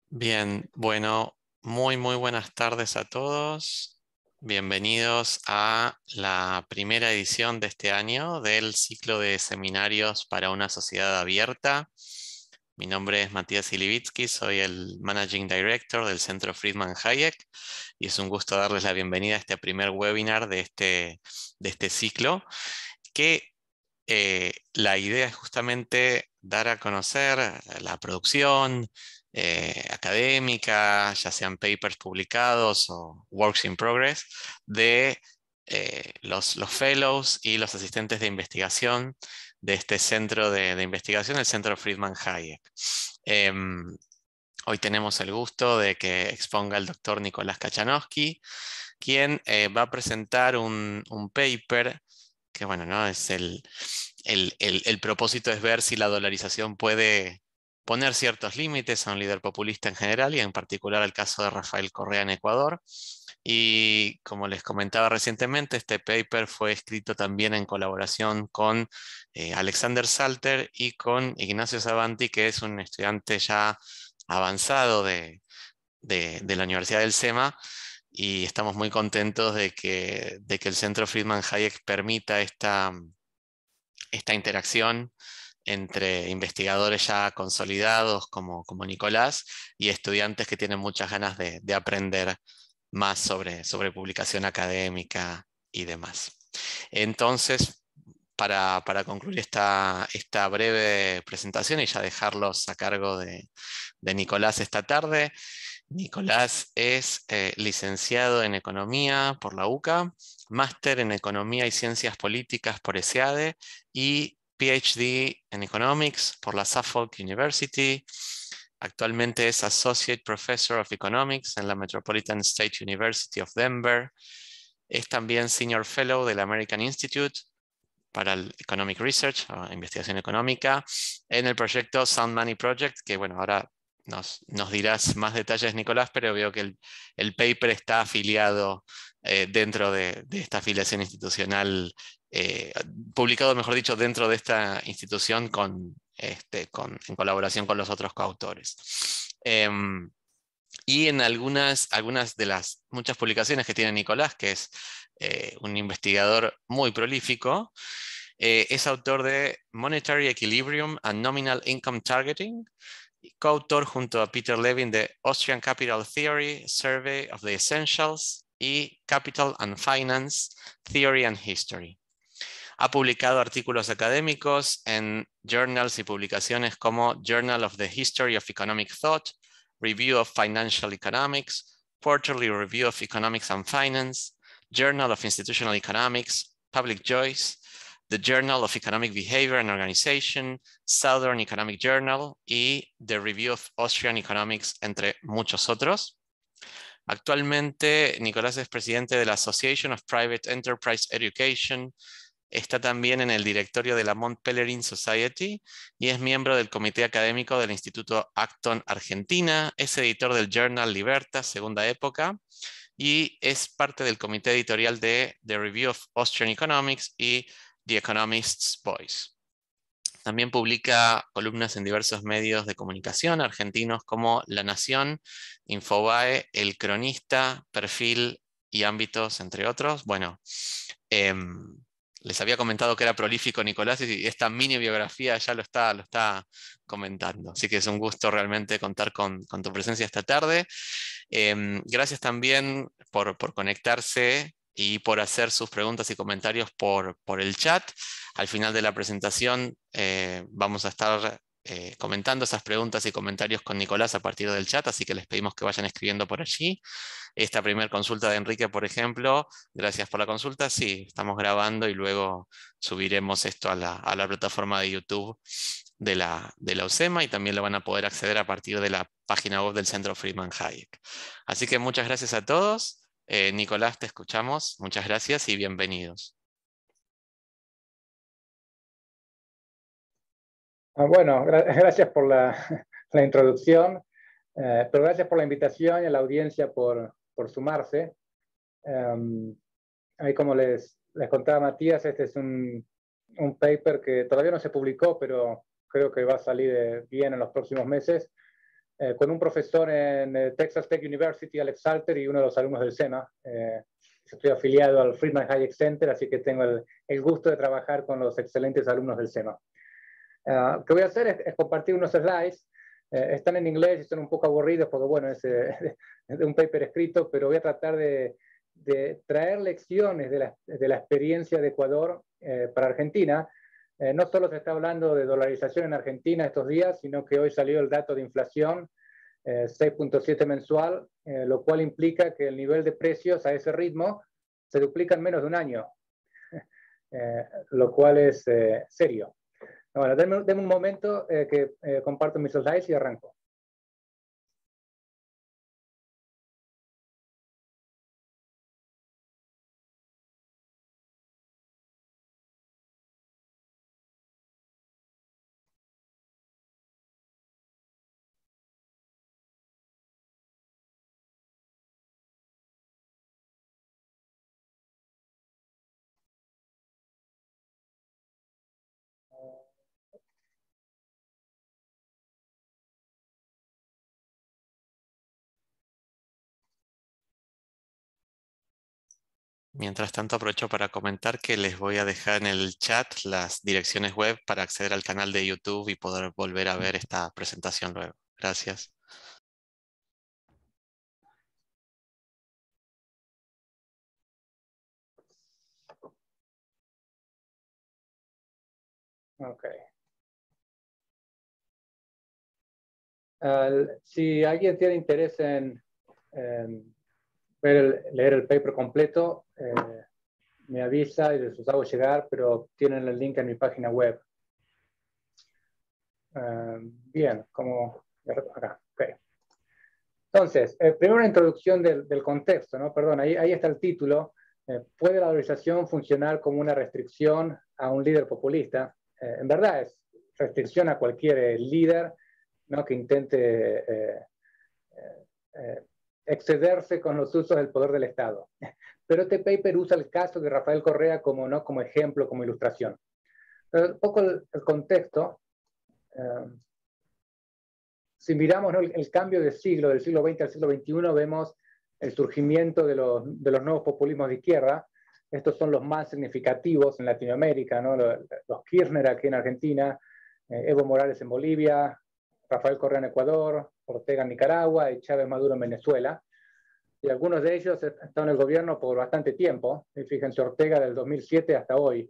Bien, bueno, muy buenas tardes a todos. Bienvenidos a la primera edición de este año del ciclo de seminarios para una sociedad abierta. Mi nombre es Matías Silivitsky, soy el Managing Director del Centro Friedman Hayek y es un gusto darles la bienvenida a este primer webinar de este ciclo, que la idea es justamente dar a conocer la producción académica, ya sean papers publicados o works in progress, de los fellows y los asistentes de investigación de este centro de investigación, el Centro Friedman Hayek. Hoy tenemos el gusto de que exponga el doctor Nicolás Kachanowski, quien va a presentar un paper que, bueno, ¿no? Es el propósito es ver si la dolarización puede poner ciertos límites a un líder populista en general y en particular al caso de Rafael Correa en Ecuador. Y como les comentaba recientemente, este paper fue escrito también en colaboración con Alexander Salter y con Ignacio Savanti, que es un estudiante ya avanzado de la Universidad del SEMA, y estamos muy contentos de que el Centro Friedman Hayek permita esta interacción entre investigadores ya consolidados como Nicolás y estudiantes que tienen muchas ganas de aprender más sobre publicación académica y demás. Entonces, para concluir esta breve presentación y ya dejarlos a cargo de Nicolás esta tarde, Nicolás es licenciado en Economía por la UCA, máster en Economía y Ciencias Políticas por ESEADE y PhD en Economics por la Suffolk University. Actualmente es Associate Professor of Economics en la Metropolitan State University of Denver. Es también Senior Fellow del American Institute para el Economic Research, o investigación económica, en el proyecto Sound Money Project, que bueno, ahora nos dirás más detalles, Nicolás, pero veo que el paper está afiliado dentro de esta afiliación institucional, publicado, mejor dicho, dentro de esta institución en colaboración con los otros coautores. Y en algunas de las muchas publicaciones que tiene Nicolás, que es un investigador muy prolífico, es autor de Monetary Equilibrium and Nominal Income Targeting, coautor junto a Peter Levin de Austrian Capital Theory, Survey of the Essentials y Capital and Finance, Theory and History. Ha publicado artículos académicos en journals y publicaciones como Journal of the History of Economic Thought, Review of Financial Economics, Quarterly Review of Economics and Finance, Journal of Institutional Economics, Public Choice, The Journal of Economic Behavior and Organization, Southern Economic Journal y The Review of Austrian Economics, entre muchos otros. Actualmente, Nicolás es presidente de la Association of Private Enterprise Education. Está también en el directorio de la Mont Pelerin Society y es miembro del comité académico del Instituto Acton Argentina. Es editor del Journal Libertas, segunda época, y es parte del comité editorial de The Review of Austrian Economics y The Economist's Voice. También publica columnas en diversos medios de comunicación argentinos como La Nación, Infobae, El Cronista, Perfil y Ámbitos, entre otros. Bueno, les había comentado que era prolífico Nicolás y esta mini biografía ya lo está comentando. Así que es un gusto realmente contar con tu presencia esta tarde. Gracias también por conectarse y por hacer sus preguntas y comentarios por el chat. Al final de la presentación vamos a estar comentando esas preguntas y comentarios con Nicolás a partir del chat, así que les pedimos que vayan escribiendo por allí. Esta primera consulta de Enrique, por ejemplo, gracias por la consulta. Sí, estamos grabando y luego subiremos esto a la plataforma de YouTube de la UCEMA y también lo van a poder acceder a partir de la página web del Centro Friedman Hayek. Así que muchas gracias a todos. Nicolás, te escuchamos. Muchas gracias y bienvenidos. Bueno, gracias por la introducción, pero gracias por la invitación y a la audiencia por sumarse. Ahí como les contaba Matías, este es un un paper que todavía no se publicó, pero creo que va a salir bien en los próximos meses, con un profesor en Texas Tech University, Alex Salter, y uno de los alumnos del SEMA. Estoy afiliado al Friedman Hayek Center, así que tengo el gusto de trabajar con los excelentes alumnos del SEMA. Lo que voy a hacer es compartir unos slides. Están en inglés y son un poco aburridos porque, bueno, es de un paper escrito, pero voy a tratar de traer lecciones de la experiencia de Ecuador para Argentina. No solo se está hablando de dolarización en Argentina estos días, sino que hoy salió el dato de inflación, 6.7 mensual, lo cual implica que el nivel de precios a ese ritmo se duplica en menos de un año, lo cual es serio. Bueno, denme un momento que comparto mis slides y arranco. Mientras tanto, aprovecho para comentar que les voy a dejar en el chat las direcciones web para acceder al canal de YouTube y poder volver a ver esta presentación luego. Gracias. Okay. Si alguien tiene interés en leer el paper completo, me avisa y les hago llegar, pero tienen el link en mi página web. Bien, como acá. Okay. Entonces, primero una introducción del contexto, ¿no? Perdón, ahí está el título. ¿Puede la dolarización funcionar como una restricción a un líder populista? En verdad es restricción a cualquier líder, ¿no?, que intente excederse con los usos del poder del Estado. Pero este paper usa el caso de Rafael Correa como, ¿no?, como ejemplo, como ilustración. Pero un poco el contexto. Si miramos, ¿no?, el cambio de siglo, del siglo XX al siglo XXI, vemos el surgimiento de los nuevos populismos de izquierda. Estos son los más significativos en Latinoamérica, ¿no? Los Kirchner aquí en Argentina, Evo Morales en Bolivia, Rafael Correa en Ecuador, Ortega en Nicaragua y Chávez Maduro en Venezuela. Y algunos de ellos están en el gobierno por bastante tiempo. Y fíjense, Ortega del 2007 hasta hoy.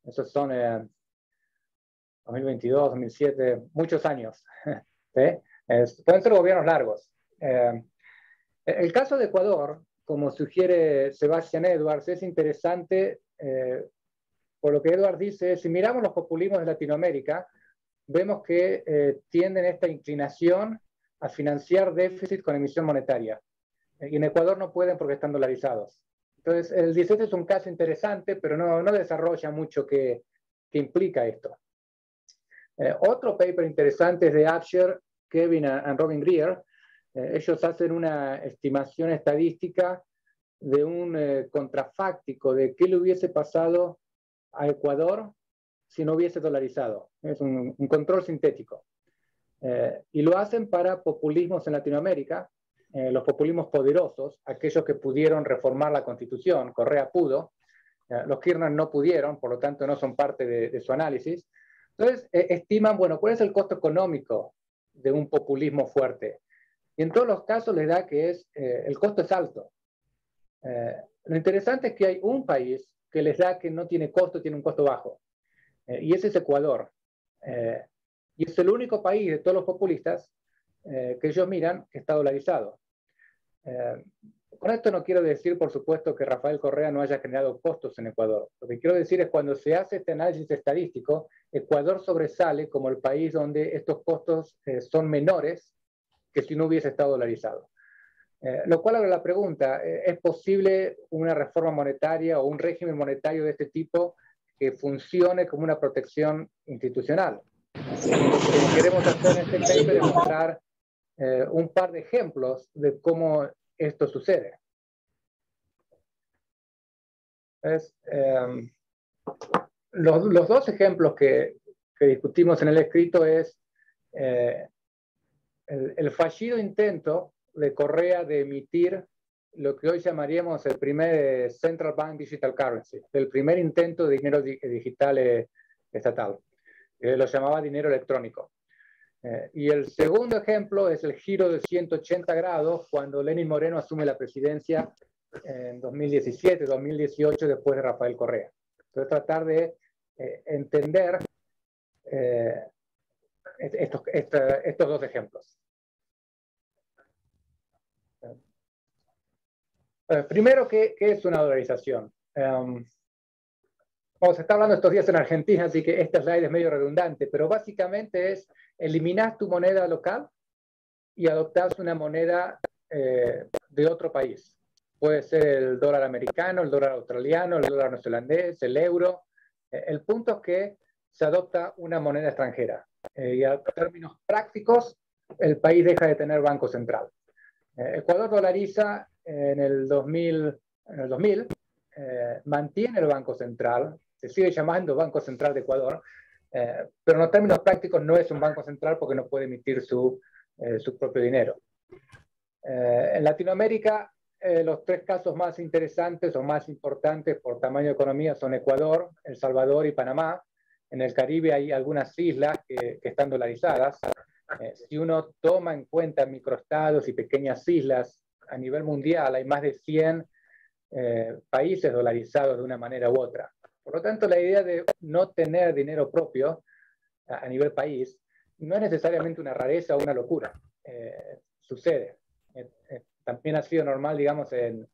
Esos son 2022, 2007, muchos años. ¿Sí? Pueden ser gobiernos largos. El caso de Ecuador, como sugiere Sebastian Edwards, es interesante por lo que Edwards dice. Si miramos los populismos de Latinoamérica, vemos que tienden esta inclinación a financiar déficit con emisión monetaria. Y en Ecuador no pueden porque están dolarizados. Entonces, el 17 es un caso interesante, pero no desarrolla mucho qué implica esto. Otro paper interesante es de Absher, Kevin and Robin Greer. Ellos hacen una estimación estadística de un contrafáctico de qué le hubiese pasado a Ecuador si no hubiese dolarizado. Es un control sintético. Y lo hacen para populismos en Latinoamérica, los populismos poderosos, aquellos que pudieron reformar la Constitución. Correa pudo, los Kirchner no pudieron, por lo tanto no son parte de su análisis. Entonces, estiman, bueno, ¿cuál es el costo económico de un populismo fuerte? Y en todos los casos les da que el costo es alto. Lo interesante es que hay un país que les da que no tiene costo, tiene un costo bajo. Y ese es Ecuador. Y es el único país de todos los populistas que ellos miran que está dolarizado. Con esto no quiero decir, por supuesto, que Rafael Correa no haya generado costos en Ecuador. Lo que quiero decir es cuando se hace este análisis estadístico, Ecuador sobresale como el país donde estos costos son menores que si no hubiese estado dolarizado. Lo cual abre la pregunta, ¿es posible una reforma monetaria o un régimen monetario de este tipo que funcione como una protección institucional? Entonces, lo que queremos hacer en este paper es mostrar un par de ejemplos de cómo esto sucede. Los dos ejemplos que discutimos en el escrito es el fallido intento de Correa de emitir lo que hoy llamaríamos el primer Central Bank Digital Currency, el primer intento de dinero digital estatal. Lo llamaba dinero electrónico. Y el segundo ejemplo es el giro de 180 grados cuando Lenín Moreno asume la presidencia en 2017, 2018, después de Rafael Correa. Entonces, tratar de entender estos dos ejemplos. Primero, ¿qué es una dolarización? Se está hablando estos días en Argentina, así que esta slide es medio redundante, pero básicamente es eliminar tu moneda local y adoptas una moneda de otro país. Puede ser el dólar americano, el dólar australiano, el dólar neozelandés, el euro. El punto es que se adopta una moneda extranjera. Y a términos prácticos, el país deja de tener banco central. Ecuador dolariza en el 2000, mantiene el Banco Central, se sigue llamando Banco Central de Ecuador, pero en términos prácticos no es un banco central porque no puede emitir su propio dinero. En Latinoamérica, los tres casos más interesantes o más importantes por tamaño de economía son Ecuador, El Salvador y Panamá. En el Caribe hay algunas islas que están dolarizadas. Si uno toma en cuenta microestados y pequeñas islas a nivel mundial, hay más de 100 países dolarizados de una manera u otra. Por lo tanto, la idea de no tener dinero propio a nivel país no es necesariamente una rareza o una locura. Sucede. También ha sido normal, digamos, en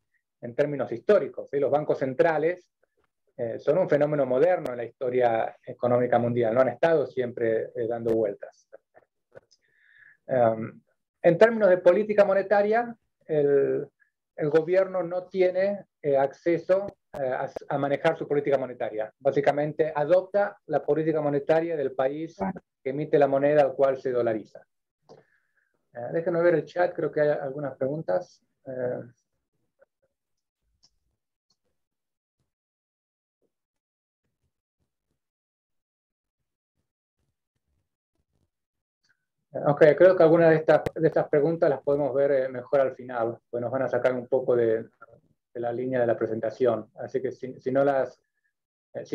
términos históricos. Los bancos centrales son un fenómeno moderno en la historia económica mundial, no han estado siempre dando vueltas. En términos de política monetaria, el gobierno no tiene acceso a manejar su política monetaria. Básicamente adopta la política monetaria del país que emite la moneda al cual se dolariza. Déjenme ver el chat, creo que hay algunas preguntas. Ok, creo que algunas de estas preguntas las podemos ver mejor al final, pues nos van a sacar un poco de la línea de la presentación. Así que si me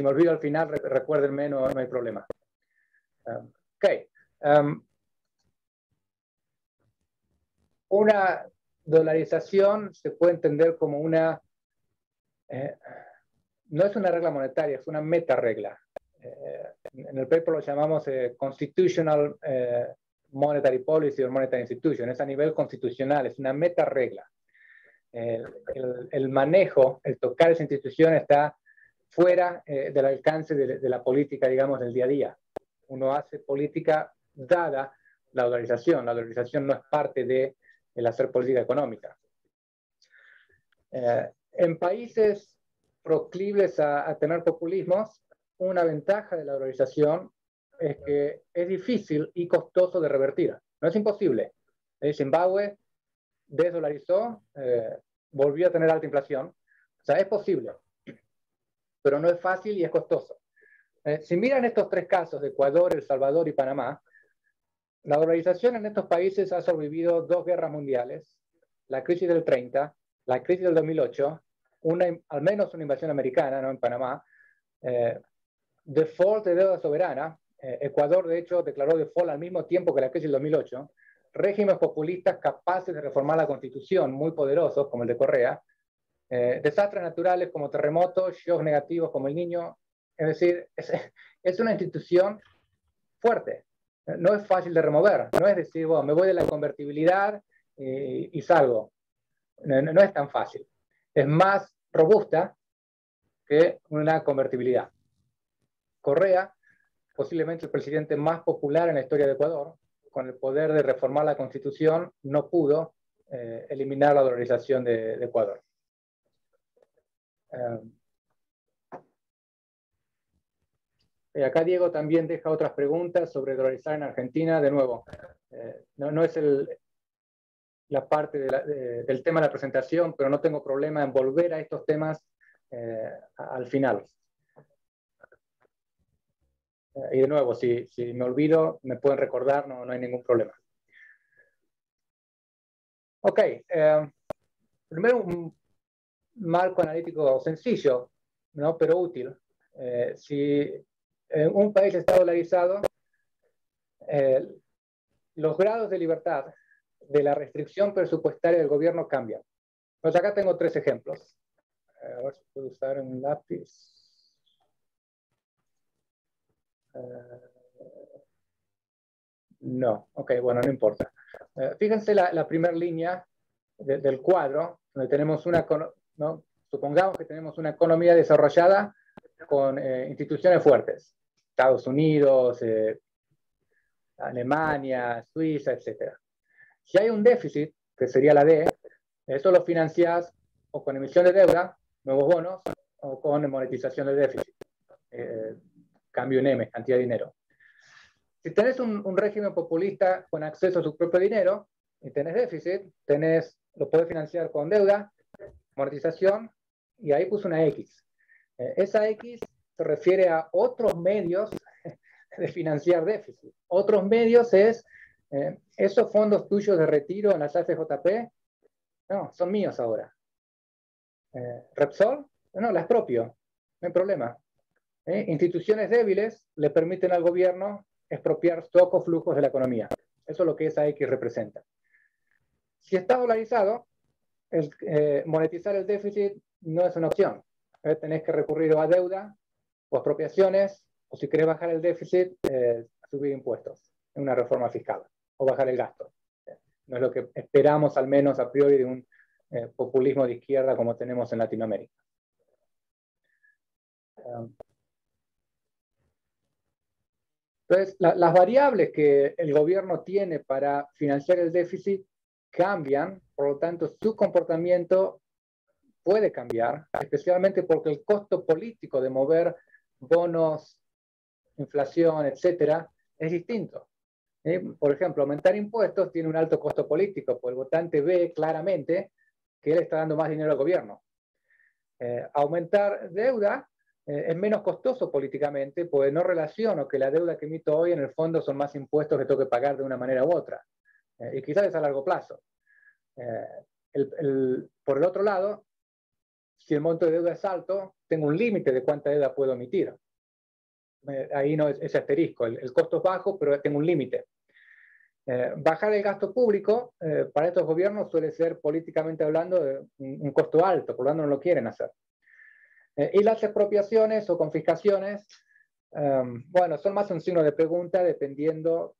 olvido al final, recuérdenme, no hay problema. Una dolarización se puede entender como una... no es una regla monetaria, es una meta regla. En el paper lo llamamos Constitutional Monetary Policy o Monetary Institution. Es a nivel constitucional, es una meta regla. El manejo, el tocar esa institución está fuera del alcance de la política, digamos, del día a día. Uno hace política dada la dolarización. La dolarización no es parte del hacer política económica. En países proclives a tener populismos, una ventaja de la dolarización es que es difícil y costoso de revertir. No es imposible. Zimbabue desdolarizó, volvió a tener alta inflación. O sea, es posible, pero no es fácil y es costoso. Si miran estos tres casos de Ecuador, El Salvador y Panamá, la dolarización en estos países ha sobrevivido 2 guerras mundiales, la crisis del 30, la crisis del 2008, al menos una invasión americana, ¿no? En Panamá, default de deuda soberana. Ecuador, de hecho, declaró default al mismo tiempo que la crisis del 2008. Regímenes populistas capaces de reformar la Constitución, muy poderosos, como el de Correa. Desastres naturales como terremotos, shocks negativos como el Niño. Es decir, es una institución fuerte. No es fácil de remover. No es decir, bueno, me voy de la convertibilidad y salgo. No es tan fácil. Es más robusta que una convertibilidad. Correa, posiblemente el presidente más popular en la historia de Ecuador, con el poder de reformar la Constitución, no pudo eliminar la dolarización de Ecuador. Acá Diego también deja otras preguntas sobre dolarizar en Argentina. De nuevo, no es la parte del tema de la presentación, pero no tengo problema en volver a estos temas al final. Y de nuevo, si me olvido, me pueden recordar, no hay ningún problema. Ok, primero un marco analítico sencillo, ¿no? Pero útil. Si un país está dolarizado, los grados de libertad de la restricción presupuestaria del gobierno cambian. Pues acá tengo 3 ejemplos. A ver si puedo usar un lápiz. No, ok, bueno, no importa. Fíjense la primera línea del cuadro, donde tenemos ¿no? Supongamos que tenemos una economía desarrollada con instituciones fuertes. Estados Unidos, Alemania, Suiza, etc. Si hay un déficit, que sería la D, eso lo financiás o con emisión de deuda, nuevos bonos, o con monetización del déficit. Cambio en M, cantidad de dinero. Si tenés un régimen populista con acceso a su propio dinero y tenés déficit, lo podés financiar con deuda, amortización, y ahí puse una X. Esa X se refiere a otros medios de financiar déficit. Otros medios es esos fondos tuyos de retiro en las AFJP, no, son míos ahora. Repsol, no, las propio, no hay problema. Instituciones débiles le permiten al gobierno expropiar stock o flujos de la economía. Eso es lo que esa X representa. Si está dolarizado, monetizar el déficit no es una opción. Tenés que recurrir a deuda o expropiaciones, o si querés bajar el déficit, subir impuestos en una reforma fiscal o bajar el gasto. No es lo que esperamos, al menos a priori, de un populismo de izquierda como tenemos en Latinoamérica. Entonces, las variables que el gobierno tiene para financiar el déficit cambian, por lo tanto, su comportamiento puede cambiar, especialmente porque el costo político de mover bonos, inflación, etcétera, es distinto. Por ejemplo, aumentar impuestos tiene un alto costo político, porque el votante ve claramente que él está dando más dinero al gobierno. Aumentar deuda es menos costoso políticamente, pues no relaciono que la deuda que emito hoy en el fondo son más impuestos que tengo que pagar de una manera u otra. Y quizás es a largo plazo. Por el otro lado, si el monto de deuda es alto, tengo un límite de cuánta deuda puedo emitir. Ahí no es ese asterisco. El costo es bajo, pero tengo un límite. Bajar el gasto público para estos gobiernos suele ser políticamente hablando un costo alto, por lo tanto no lo quieren hacer. Y las expropiaciones o confiscaciones, bueno, son más un signo de pregunta dependiendo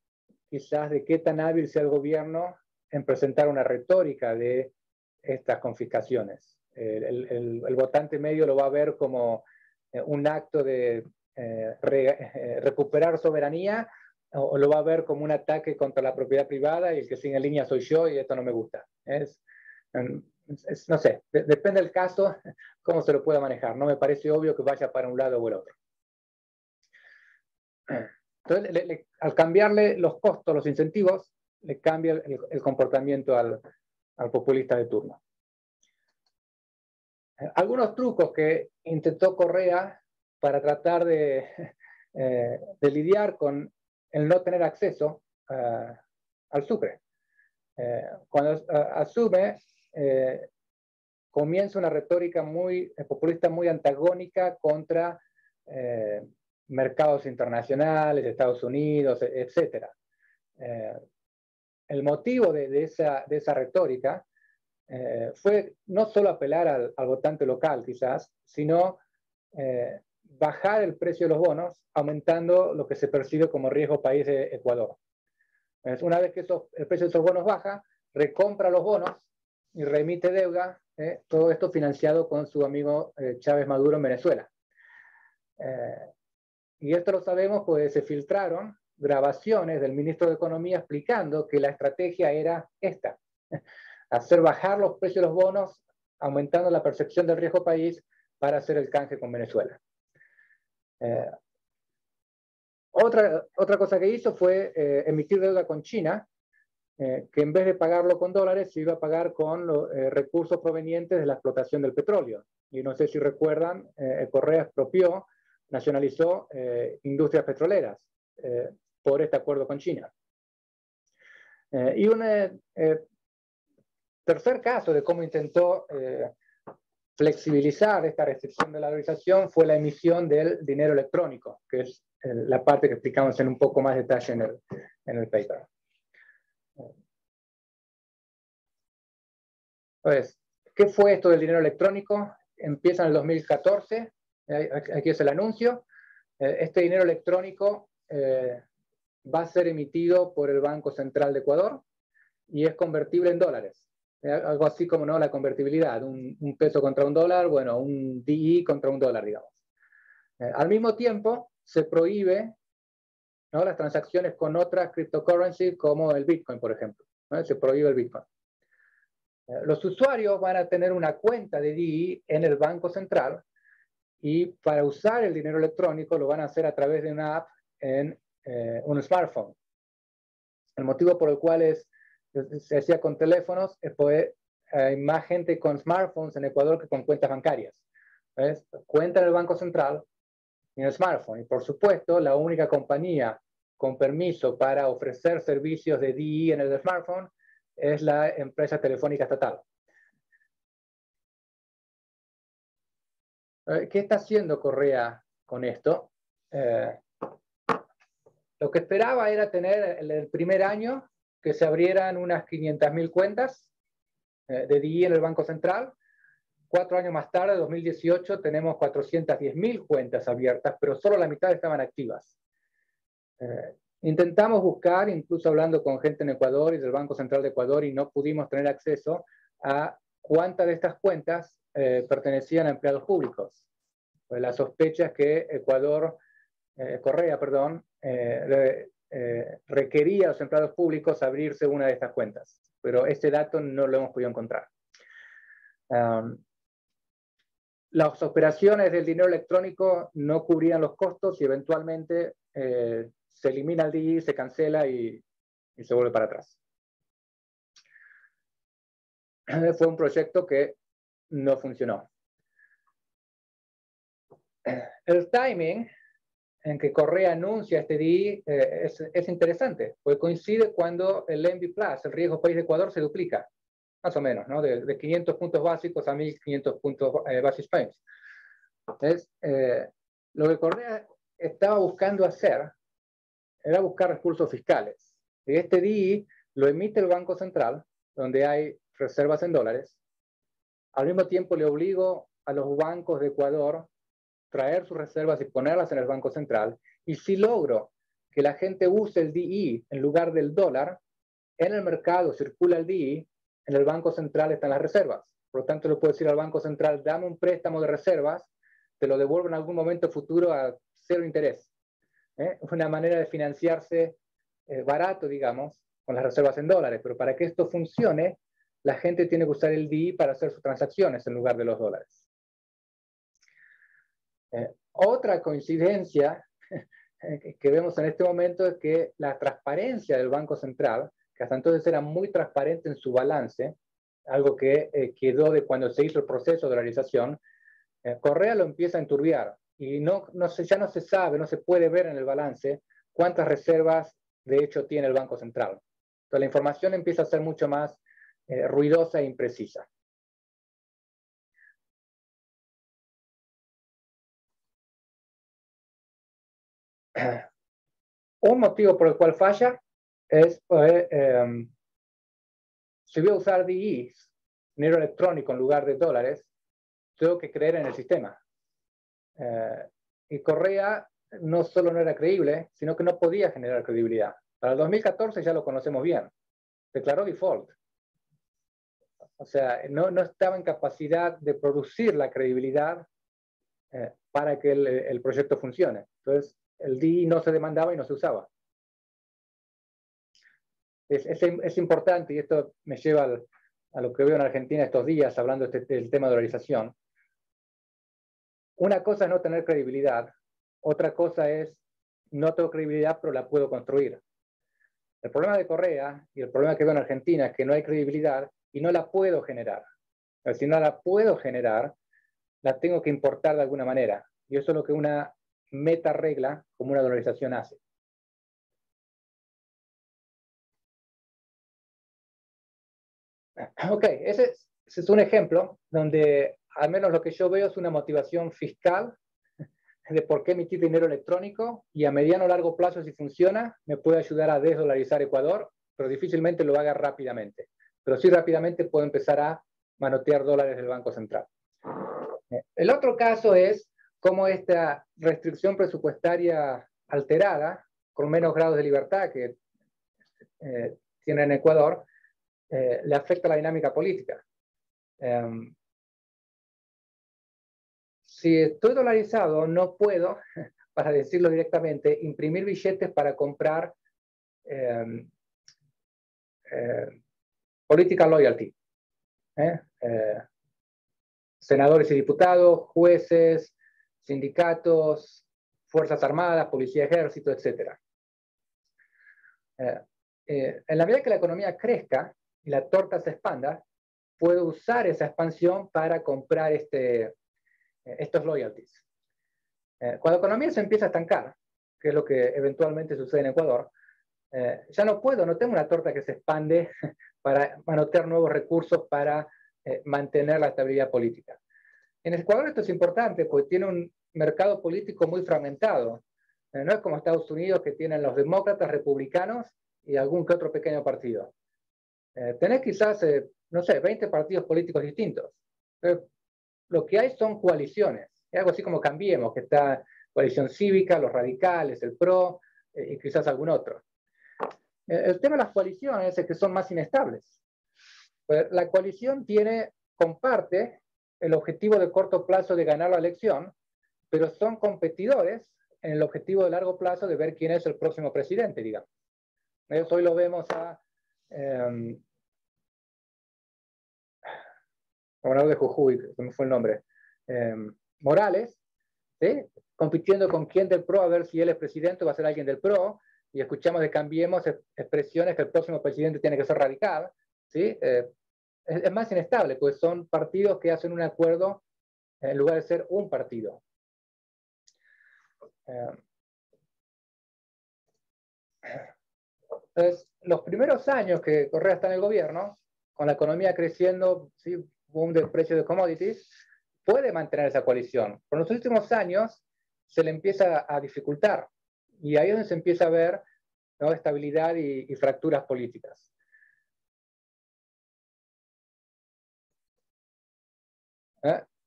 quizás de qué tan hábil sea el gobierno en presentar una retórica de estas confiscaciones. El votante medio lo va a ver como un acto de recuperar soberanía, o lo va a ver como un ataque contra la propiedad privada y el que sigue en línea soy yo y esto no me gusta. No sé, depende del caso cómo se lo pueda manejar. No me parece obvio que vaya para un lado o el otro. Entonces, al cambiarle los costos, los incentivos, le cambia el comportamiento al populista de turno. Algunos trucos que intentó Correa para tratar de lidiar con el no tener acceso al Sucre. Cuando asume, comienza una retórica muy populista, muy antagónica contra mercados internacionales, Estados Unidos, etc. El motivo de esa retórica fue no solo apelar al votante local, quizás, sino bajar el precio de los bonos, aumentando lo que se percibe como riesgo país de Ecuador. Una vez que el precio de esos bonos baja, recompra los bonos y remite deuda, todo esto financiado con su amigo Chávez Maduro en Venezuela. Y esto lo sabemos pues se filtraron grabaciones del ministro de Economía explicando que la estrategia era esta: hacer bajar los precios de los bonos, aumentando la percepción del riesgo país para hacer el canje con Venezuela. Otra cosa que hizo fue emitir deuda con China, que en vez de pagarlo con dólares, se iba a pagar con los recursos provenientes de la explotación del petróleo. Y no sé si recuerdan, Correa expropió nacionalizó industrias petroleras por este acuerdo con China. Y un tercer caso de cómo intentó flexibilizar esta restricción de la dolarización fue la emisión del dinero electrónico, que es la parte que explicamos en un poco más detalle en el paper. Entonces, ¿qué fue esto del dinero electrónico? Empieza en el 2014, aquí es el anuncio. Este dinero electrónico va a ser emitido por el Banco Central de Ecuador y es convertible en dólares. Algo así como, ¿no?, la convertibilidad, un peso contra un dólar, bueno, un DI contra un dólar, digamos. Al mismo tiempo, se prohíbe, ¿no?, las transacciones con otras cryptocurrencies como el Bitcoin, por ejemplo, ¿no? Se prohíbe el Bitcoin. Los usuarios van a tener una cuenta de DI en el Banco Central y para usar el dinero electrónico lo van a hacer a través de una app en un smartphone. El motivo por el cual se hacía con teléfonos es porque hay más gente con smartphones en Ecuador que con cuentas bancarias. ¿Ves? Cuenta en el Banco Central y en el smartphone. Y por supuesto, la única compañía con permiso para ofrecer servicios de DI en el smartphone es la empresa telefónica estatal. ¿Qué está haciendo Correa con esto? Lo que esperaba era tener el primer año que se abrieran unas 500.000 cuentas de DI en el Banco Central. 4 años más tarde, 2018, tenemos 410.000 cuentas abiertas, pero solo la mitad estaban activas. Intentamos buscar, incluso hablando con gente en Ecuador y del Banco Central de Ecuador, y no pudimos tener acceso a cuántas de estas cuentas pertenecían a empleados públicos. Pues la sospecha es que Correa, requería a los empleados públicos abrirse una de estas cuentas, pero ese dato no lo hemos podido encontrar. Las operaciones del dinero electrónico no cubrían los costos y eventualmente se elimina el DI, se cancela y se vuelve para atrás. Fue un proyecto que no funcionó. El timing en que Correa anuncia este DI es interesante, porque coincide cuando el MB+, el riesgo país de Ecuador, se duplica, más o menos, ¿no? De 500 puntos básicos a 1.500 puntos basis points. Entonces, lo que Correa estaba buscando hacer era buscar recursos fiscales. Y este DI lo emite el Banco Central, donde hay reservas en dólares. Al mismo tiempo le obligo a los bancos de Ecuador traer sus reservas y ponerlas en el Banco Central, y si logro que la gente use el DI en lugar del dólar, en el mercado circula el DI, en el Banco Central están las reservas. Por lo tanto, le puedo decir al Banco Central, dame un préstamo de reservas, te lo devuelvo en algún momento futuro a 0 interés. Es una manera de financiarse barato, digamos, con las reservas en dólares, pero para que esto funcione, la gente tiene que usar el DI para hacer sus transacciones en lugar de los dólares. Otra coincidencia que vemos en este momento es que la transparencia del Banco Central, que hasta entonces era muy transparente en su balance, algo que quedó de cuando se hizo el proceso de dolarización, Correa lo empieza a enturbiar y ya no se sabe, no se puede ver en el balance cuántas reservas de hecho tiene el Banco Central. Entonces la información empieza a ser mucho más ruidosa e imprecisa. Un motivo por el cual falla es si voy a usar DIs, dinero electrónico en lugar de dólares, tengo que creer en el sistema. Y Correa no solo no era creíble, sino que no podía generar credibilidad. Para el 2014 ya lo conocemos bien. Declaró default. O sea, no estaba en capacidad de producir la credibilidad para que el proyecto funcione. Entonces, el DI no se demandaba y no se usaba. Es importante, y esto me lleva a lo que veo en Argentina estos días, hablando del tema de dolarización. Una cosa es no tener credibilidad, otra cosa es no tengo credibilidad, pero la puedo construir. El problema de Correa y el problema que veo en Argentina es que no hay credibilidad y no la puedo generar. Pero si no la puedo generar, la tengo que importar de alguna manera. Y eso es lo que una meta regla como una dolarización hace. Ok, ese es un ejemplo donde al menos lo que yo veo es una motivación fiscal de por qué emitir dinero electrónico, y a mediano o largo plazo, si funciona, me puede ayudar a desdolarizar Ecuador, pero difícilmente lo haga rápidamente. Pero sí rápidamente puedo empezar a manotear dólares del Banco Central. El otro caso es cómo esta restricción presupuestaria alterada, con menos grados de libertad que tiene en Ecuador, le afecta la dinámica política. Si estoy dolarizado, no puedo, para decirlo directamente, imprimir billetes para comprar political loyalty. Senadores y diputados, jueces, sindicatos, fuerzas armadas, policía, ejército, etc. En la medida que la economía crezca y la torta se expanda, puedo usar esa expansión para comprar estos loyalties. Cuando la economía se empieza a estancar, que es lo que eventualmente sucede en Ecuador, ya no tengo una torta que se expande para manotear nuevos recursos para mantener la estabilidad política. En Ecuador esto es importante porque tiene un mercado político muy fragmentado. No es como Estados Unidos, que tienen los demócratas, republicanos y algún que otro pequeño partido. Tenés quizás, no sé, 20 partidos políticos distintos. Lo que hay son coaliciones. Es algo así como Cambiemos, que está Coalición Cívica, los radicales, el PRO y quizás algún otro. El tema de las coaliciones es que son más inestables. La coalición comparte el objetivo de corto plazo de ganar la elección, pero son competidores en el objetivo de largo plazo de ver quién es el próximo presidente, digamos. Hoy lo vemos a gobernador de Jujuy, que me fue el nombre, Morales, ¿sí? Compitiendo con quién del PRO a ver si él es presidente o va a ser alguien del PRO, y escuchamos de Cambiemos expresiones que el próximo presidente tiene que ser radical, ¿sí? Es más inestable, pues son partidos que hacen un acuerdo en lugar de ser un partido. Entonces, los primeros años que Correa está en el gobierno, con la economía creciendo, ¿sí? Boom del precio de commodities, puede mantener esa coalición. Por los últimos años se le empieza a dificultar, y ahí es donde se empieza a ver, ¿no?, estabilidad y fracturas políticas.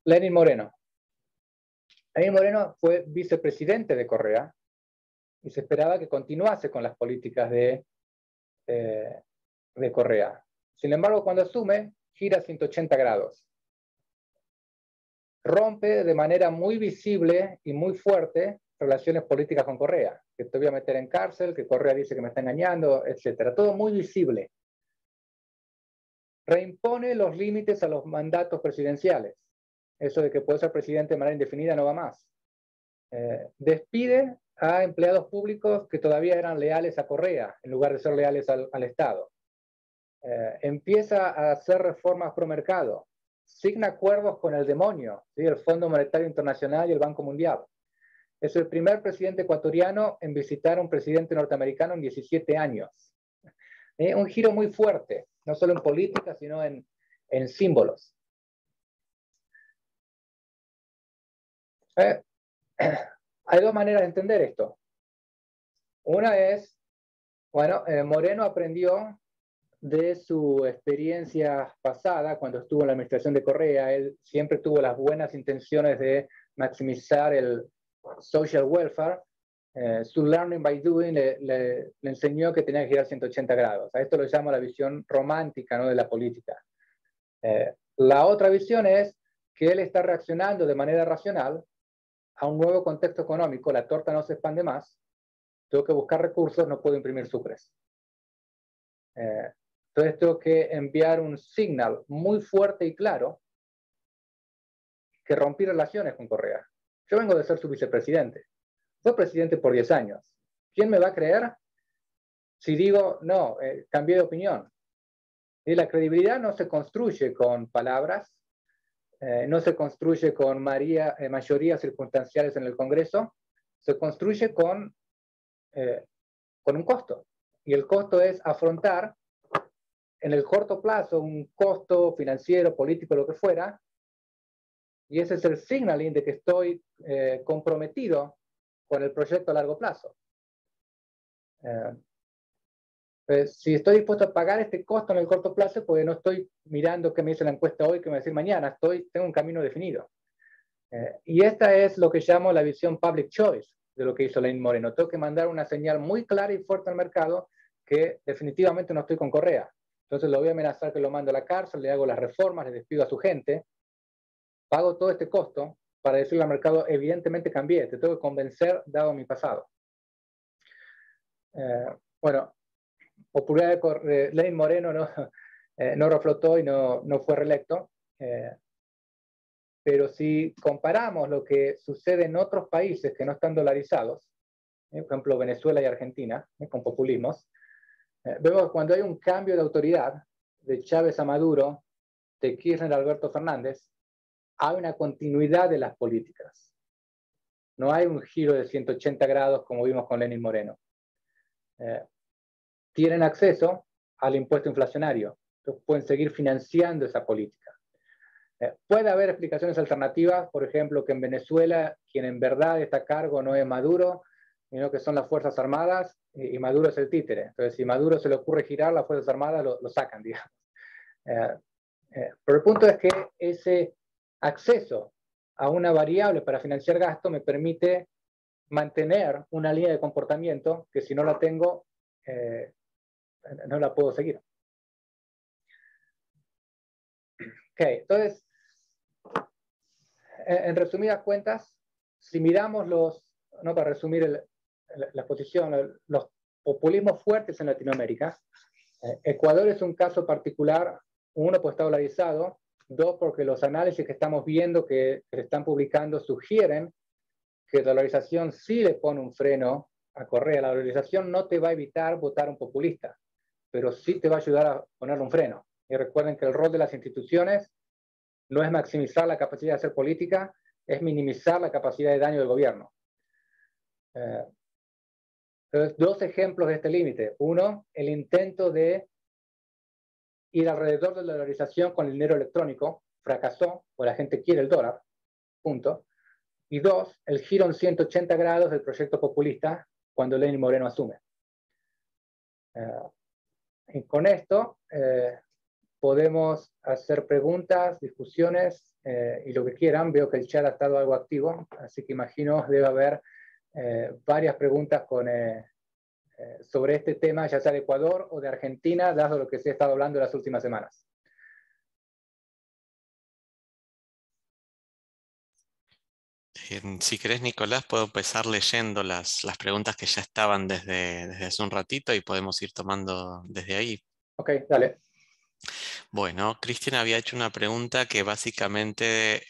Lenín Moreno. Lenín Moreno fue vicepresidente de Correa y se esperaba que continuase con las políticas de Correa. Sin embargo, cuando asume, gira 180 grados. Rompe de manera muy visible y muy fuerte relaciones políticas con Correa, que te voy a meter en cárcel, que Correa dice que me está engañando, etc. Todo muy visible. Reimpone los límites a los mandatos presidenciales. Eso de que puede ser presidente de manera indefinida no va más. Despide a empleados públicos que todavía eran leales a Correa, en lugar de ser leales al Estado. Empieza a hacer reformas pro mercado. Signa acuerdos con el demonio, ¿sí?, el Fondo Monetario Internacional y el Banco Mundial. Es el primer presidente ecuatoriano en visitar a un presidente norteamericano en 17 años. Un giro muy fuerte, no solo en política, sino en símbolos. Hay dos maneras de entender esto. Una es, bueno, Moreno aprendió de su experiencia pasada cuando estuvo en la administración de Correa. Él siempre tuvo las buenas intenciones de maximizar el social welfare. Su learning by doing le enseñó que tenía que girar 180 grados. A esto lo llamo la visión romántica, ¿no?, de la política. La otra visión es que él está reaccionando de manera racional a un nuevo contexto económico. La torta no se expande más, tengo que buscar recursos, no puedo imprimir sucres. Entonces tengo que enviar un signal muy fuerte y claro que rompí relaciones con Correa. Yo vengo de ser su vicepresidente. Fue presidente por 10 años. ¿Quién me va a creer si digo, no, cambié de opinión? Y la credibilidad no se construye con palabras, no se construye con mayorías circunstanciales en el Congreso, se construye con un costo. Y el costo es afrontar en el corto plazo un costo financiero, político, lo que fuera, y ese es el signaling de que estoy comprometido con el proyecto a largo plazo. Si estoy dispuesto a pagar este costo en el corto plazo, pues no estoy mirando qué me dice la encuesta hoy, qué me va a decir mañana, tengo un camino definido. Y esta es lo que llamo la visión public choice de lo que hizo Lenín Moreno. Tengo que mandar una señal muy clara y fuerte al mercado que definitivamente no estoy con Correa. Entonces lo voy a amenazar que lo mando a la cárcel, le hago las reformas, le despido a su gente, pago todo este costo para decirle al mercado, evidentemente cambié, te tengo que convencer dado mi pasado. Bueno, popularidad de Lenín Moreno no reflotó y no fue reelecto. Pero si comparamos lo que sucede en otros países que no están dolarizados, por ejemplo Venezuela y Argentina, con populismos, vemos que cuando hay un cambio de autoridad, de Chávez a Maduro, de Kirchner a Alberto Fernández, hay una continuidad de las políticas. No hay un giro de 180 grados como vimos con Lenín Moreno. Tienen acceso al impuesto inflacionario, entonces pueden seguir financiando esa política. Puede haber explicaciones alternativas, por ejemplo, que en Venezuela quien en verdad está a cargo no es Maduro, sino que son las Fuerzas Armadas y Maduro es el títere. Entonces, si Maduro se le ocurre girar, las Fuerzas Armadas lo sacan, digamos. Pero el punto es que ese acceso a una variable para financiar gasto me permite mantener una línea de comportamiento que si no la tengo, no la puedo seguir. Ok, entonces, en resumidas cuentas, si miramos para resumir la posición, los populismos fuertes en Latinoamérica, Ecuador es un caso particular, uno, pues está dolarizado, dos, porque los análisis que estamos viendo que se están publicando sugieren que la dolarización sí le pone un freno a Correa. La dolarización no te va a evitar votar a un populista, pero sí te va a ayudar a ponerle un freno. Y recuerden que el rol de las instituciones no es maximizar la capacidad de hacer política, es minimizar la capacidad de daño del gobierno. Entonces, dos ejemplos de este límite. Uno, el intento de ir alrededor de la dolarización con el dinero electrónico, fracasó, porque la gente quiere el dólar, punto. Y dos, el giro en 180 grados del proyecto populista cuando Lenín Moreno asume. Y con esto podemos hacer preguntas, discusiones y lo que quieran. Veo que el chat ha estado algo activo, así que imagino debe haber varias preguntas sobre este tema, ya sea de Ecuador o de Argentina, dado lo que se ha estado hablando en las últimas semanas. Si querés, Nicolás, puedo empezar leyendo las preguntas que ya estaban desde hace un ratito y podemos ir tomando desde ahí. Ok, dale. Bueno, Cristian había hecho una pregunta que básicamente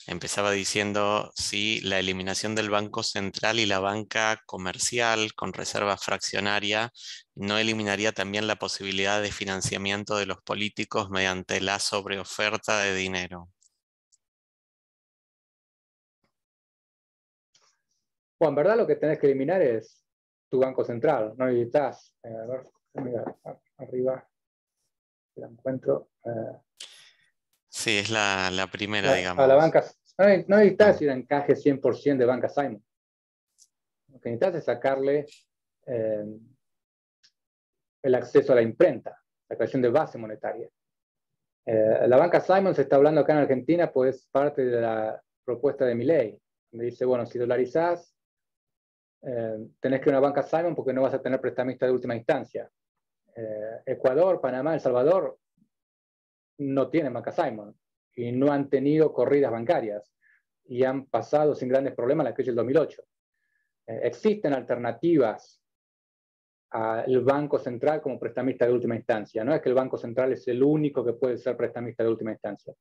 empezaba diciendo si la eliminación del Banco Central y la banca comercial con reserva fraccionaria no eliminaría también la posibilidad de financiamiento de los políticos mediante la sobreoferta de dinero. Bueno, en verdad lo que tenés que eliminar es tu banco central. No necesitas, a ver, mira, arriba, la encuentro. Sí, es la primera, A la digamos. banca, no necesitas ir a encaje 100% de banca Simon. Lo que necesitas es sacarle el acceso a la imprenta, la creación de base monetaria. La banca Simon se está hablando acá en Argentina, pues parte de la propuesta de Milei, donde dice, bueno, si dolarizás, tenés que ir a una banca Simon porque no vas a tener prestamista de última instancia. Ecuador, Panamá, El Salvador no tienen banca Simon y no han tenido corridas bancarias y han pasado sin grandes problemas la crisis del 2008. Existen alternativas al Banco Central como prestamista de última instancia. No es que el Banco Central es el único que puede ser prestamista de última instancia.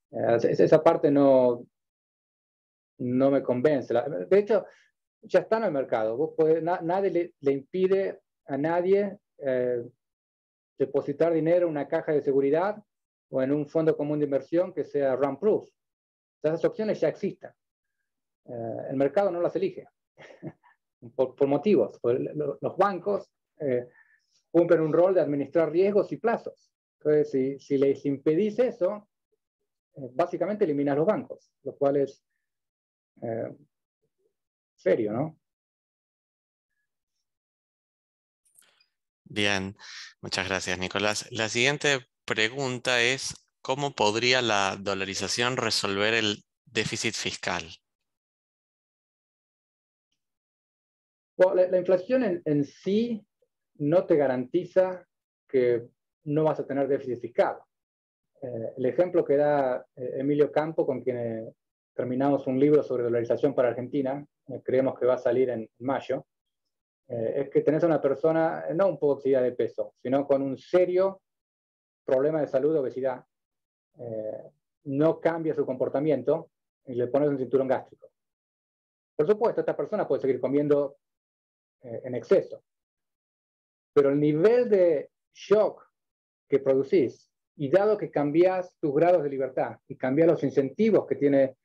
Esa parte no me convence. De hecho, ya está en el mercado. Nadie le impide a nadie depositar dinero en una caja de seguridad o en un fondo común de inversión que sea run-proof. Esas opciones ya existen. El mercado no las elige por motivos. Los bancos cumplen un rol de administrar riesgos y plazos. Entonces, si les impedís eso, básicamente eliminas los bancos, lo cual es serio, ¿no? Bien, muchas gracias, Nicolás. La siguiente pregunta es, ¿cómo podría la dolarización resolver el déficit fiscal? Bueno, la inflación en sí no te garantiza que no vas a tener déficit fiscal. El ejemplo que da Emilio Campo, con quien terminamos un libro sobre dolarización para Argentina, creemos que va a salir en mayo, es que tenés a una persona no un poco oxidada de peso, sino con un serio problema de salud, de obesidad, no cambia su comportamiento y le pones un cinturón gástrico. Por supuesto, esta persona puede seguir comiendo en exceso, pero el nivel de shock que producís, y dado que cambias tus grados de libertad y cambias los incentivos que tienen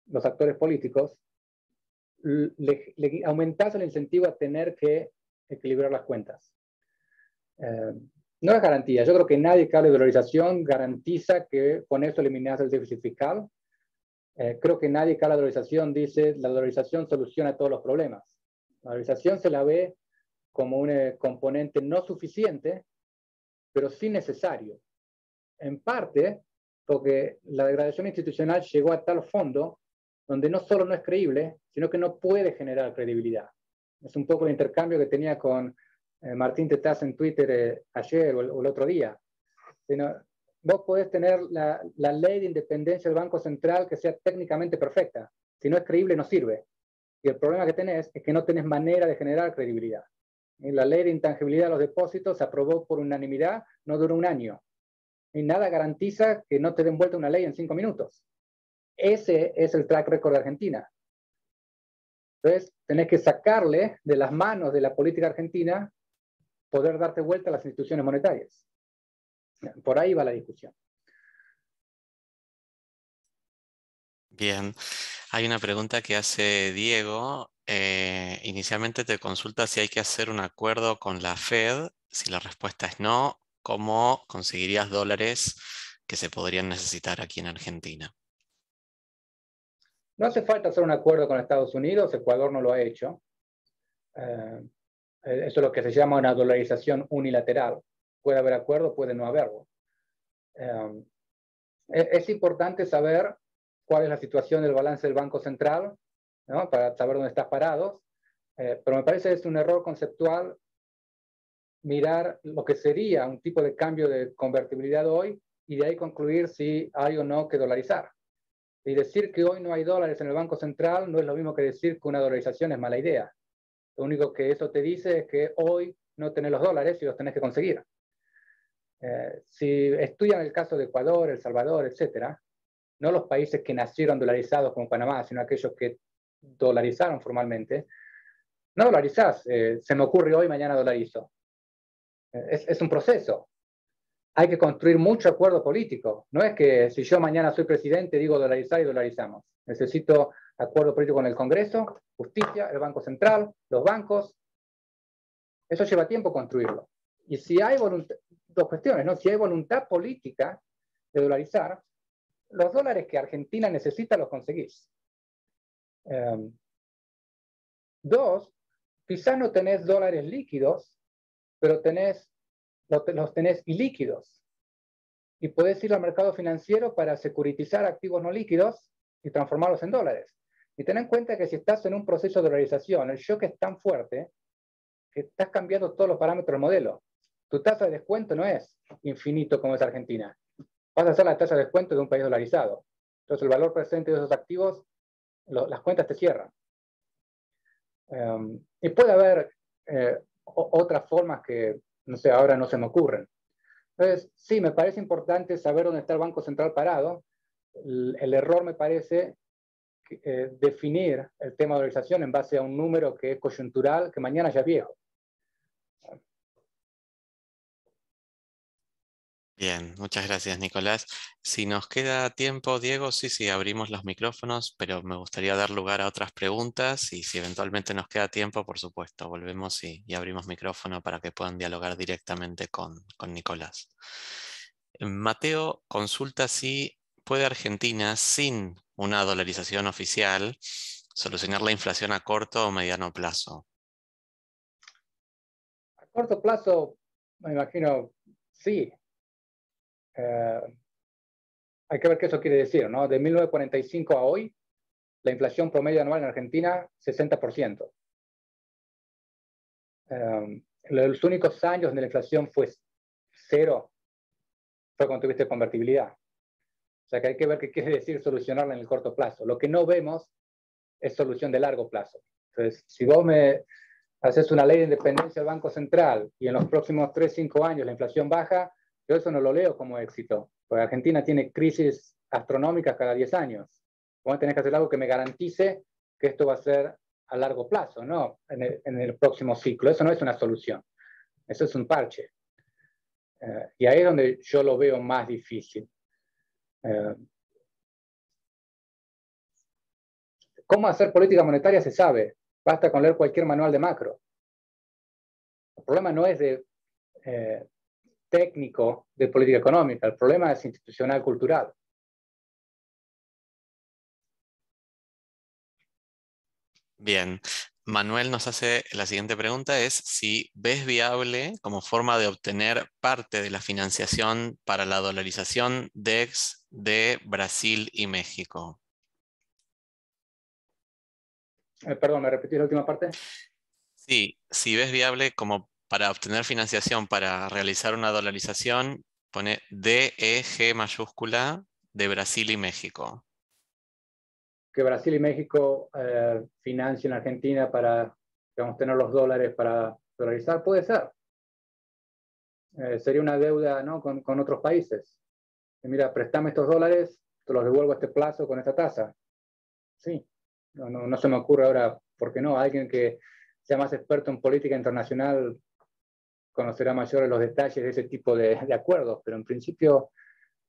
los actores políticos, le aumentas el incentivo a tener que equilibrar las cuentas. No es garantía. Yo creo que nadie que hable de dolarización garantiza que con eso eliminas el déficit fiscal. Creo que nadie que habla de dolarización dice la dolarización soluciona todos los problemas. La dolarización se la ve como un componente no suficiente, pero sí necesario. En parte porque la degradación institucional llegó a tal fondo donde no solo no es creíble, sino que no puede generar credibilidad. Es un poco el intercambio que tenía con Martín Tetaz en Twitter ayer o el otro día. Vos podés tener la ley de independencia del Banco Central que sea técnicamente perfecta. Si no es creíble, no sirve. Y el problema que tenés es que no tenés manera de generar credibilidad. Y la ley de intangibilidad de los depósitos se aprobó por unanimidad, no duró un año. Y nada garantiza que no te den vuelta una ley en 5 minutos. Ese es el track record de Argentina. Entonces, tenés que sacarle de las manos de la política argentina poder darte vuelta a las instituciones monetarias. Por ahí va la discusión. Bien, hay una pregunta que hace Diego. Inicialmente te consulta si hay que hacer un acuerdo con la Fed. Si la respuesta es no, ¿cómo conseguirías dólares que se podrían necesitar aquí en Argentina? No hace falta hacer un acuerdo con Estados Unidos, Ecuador no lo ha hecho. Eso es lo que se llama una dolarización unilateral. Puede haber acuerdo, puede no haberlo. Es importante saber cuál es la situación del balance del Banco Central, ¿no? Para saber dónde estás parado. Pero me parece que es un error conceptual mirar lo que sería un tipo de cambio de convertibilidad hoy y de ahí concluir si hay o no que dolarizar. Y decir que hoy no hay dólares en el Banco Central no es lo mismo que decir que una dolarización es mala idea. Lo único que eso te dice es que hoy no tenés los dólares y los tenés que conseguir. Si estudian el caso de Ecuador, El Salvador, etcétera, no los países que nacieron dolarizados como Panamá, sino aquellos que dolarizaron formalmente, no dolarizás, se me ocurre hoy, mañana dolarizo. Es un proceso. Hay que construir mucho acuerdo político. No es que si yo mañana soy presidente digo dolarizar y dolarizamos. Necesito acuerdo político con el Congreso, justicia, el Banco Central, los bancos. Eso lleva tiempo construirlo. Y si hay voluntad, dos cuestiones, ¿no? Si hay voluntad política de dolarizar, los dólares que Argentina necesita los conseguís. Dos, quizás no tenés dólares líquidos, pero los tenés ilíquidos. Y podés ir al mercado financiero para securitizar activos no líquidos y transformarlos en dólares. Y ten en cuenta que si estás en un proceso de dolarización, el shock es tan fuerte que estás cambiando todos los parámetros del modelo. Tu tasa de descuento no es infinito como es Argentina. Vas a hacer la tasa de descuento de un país dolarizado. Entonces el valor presente de esos activos, las cuentas te cierran. Y puede haber otras formas que, no sé, ahora no se me ocurren. Entonces, sí, me parece importante saber dónde está el Banco Central parado. El error me parece definir el tema de dolarización en base a un número que es coyuntural, que mañana ya es viejo. Bien, muchas gracias, Nicolás. Si nos queda tiempo, Diego, sí, abrimos los micrófonos, pero me gustaría dar lugar a otras preguntas y si eventualmente nos queda tiempo, por supuesto, volvemos y abrimos micrófono para que puedan dialogar directamente con Nicolás. Mateo consulta si puede Argentina, sin una dolarización oficial, solucionar la inflación a corto o mediano plazo. A corto plazo, me imagino, sí. Eh, Hay que ver qué eso quiere decir, ¿no? De 1945 a hoy, la inflación promedio anual en Argentina, 60%. Los únicos años donde la inflación fue cero fue cuando tuviste convertibilidad. O sea que hay que ver qué quiere decir solucionarla en el corto plazo. Lo que no vemos es solución de largo plazo. Entonces, si vos me haces una ley de independencia del Banco Central y en los próximos 3, 5 años la inflación baja, yo eso no lo leo como éxito, porque Argentina tiene crisis astronómicas cada 10 años. Vos tenés que hacer algo que me garantice que esto va a ser a largo plazo, no en el próximo ciclo. Eso no es una solución, eso es un parche. Y ahí es donde yo lo veo más difícil. ¿Cómo hacer política monetaria? Se sabe, basta con leer cualquier manual de macro. El problema no es de técnico de política económica, el problema es institucional, cultural. Bien, Manuel nos hace la siguiente pregunta, es si ves viable como forma de obtener parte de la financiación para la dolarización DEX de Brasil y México. Perdón, ¿me repetís la última parte? Sí, si ves viable como para obtener financiación para realizar una dolarización, pone DEG mayúscula de Brasil y México. Que Brasil y México financien a Argentina para, digamos, tener los dólares para dolarizar, puede ser. Sería una deuda, ¿no? con otros países. Y mira, préstame estos dólares, te los devuelvo a este plazo con esta tasa. Sí, no se me ocurre ahora, ¿por qué no? Alguien que sea más experto en política internacional conocerá mayores los detalles de ese tipo de acuerdos, pero en principio,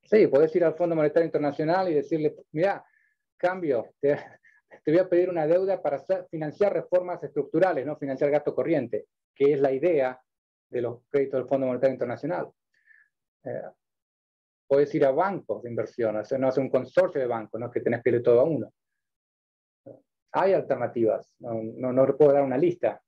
sí, podés ir al Fondo Monetario Internacional y decirle, mira, cambio, te voy a pedir una deuda para financiar reformas estructurales, no financiar gasto corriente, que es la idea de los créditos del Fondo Monetario Internacional. Puedes ir a bancos de inversión, no hacer un consorcio de bancos, no es que tenés que ir todo a uno. Hay alternativas, no puedo dar una lista.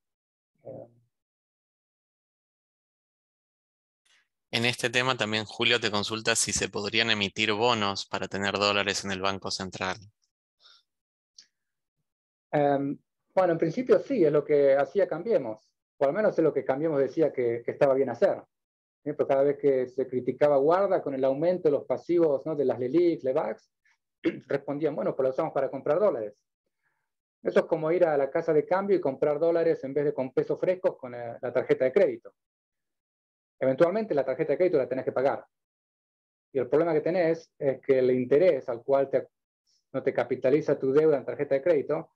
En este tema también Julio te consulta si se podrían emitir bonos para tener dólares en el Banco Central. Bueno, en principio sí, es lo que hacía Cambiemos, o al menos es lo que Cambiemos decía que estaba bien hacer. Pero cada vez que se criticaba Guarda con el aumento de los pasivos, ¿no? de las LELIC, LEVAX, respondían, bueno, pues lo usamos para comprar dólares. Eso es como ir a la casa de cambio y comprar dólares en vez de con pesos frescos con la tarjeta de crédito. Eventualmente la tarjeta de crédito la tenés que pagar. Y el problema que tenés es que el interés al cual no te capitaliza tu deuda en tarjeta de crédito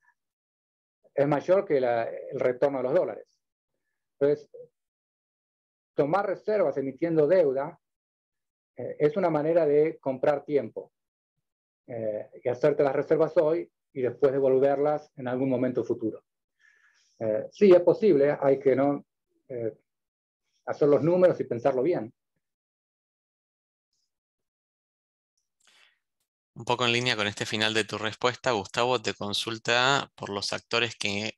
es mayor que el retorno de los dólares. Entonces, tomar reservas emitiendo deuda es una manera de comprar tiempo y hacerte las reservas hoy y después devolverlas en algún momento futuro. Sí, es posible, hay que no hacer los números y pensarlo bien. Un poco en línea con este final de tu respuesta, Gustavo te consulta por los actores que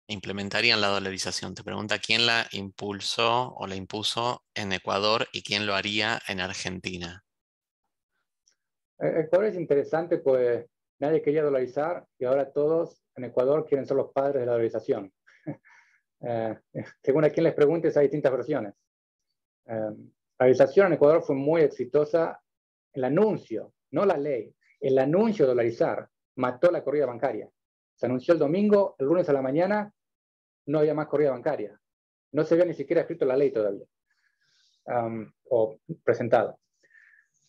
implementarían la dolarización. Te pregunta quién la impulsó o la impuso en Ecuador y quién lo haría en Argentina. Ecuador es interesante, pues nadie quería dolarizar y ahora todos en Ecuador quieren ser los padres de la dolarización. Según a quien les preguntes, hay distintas versiones. La dolarización en Ecuador fue muy exitosa. El anuncio, no la ley, el anuncio de dolarizar mató la corrida bancaria. Se anunció el domingo, el lunes a la mañana no había más corrida bancaria. No se había ni siquiera escrito la ley todavía, o presentada.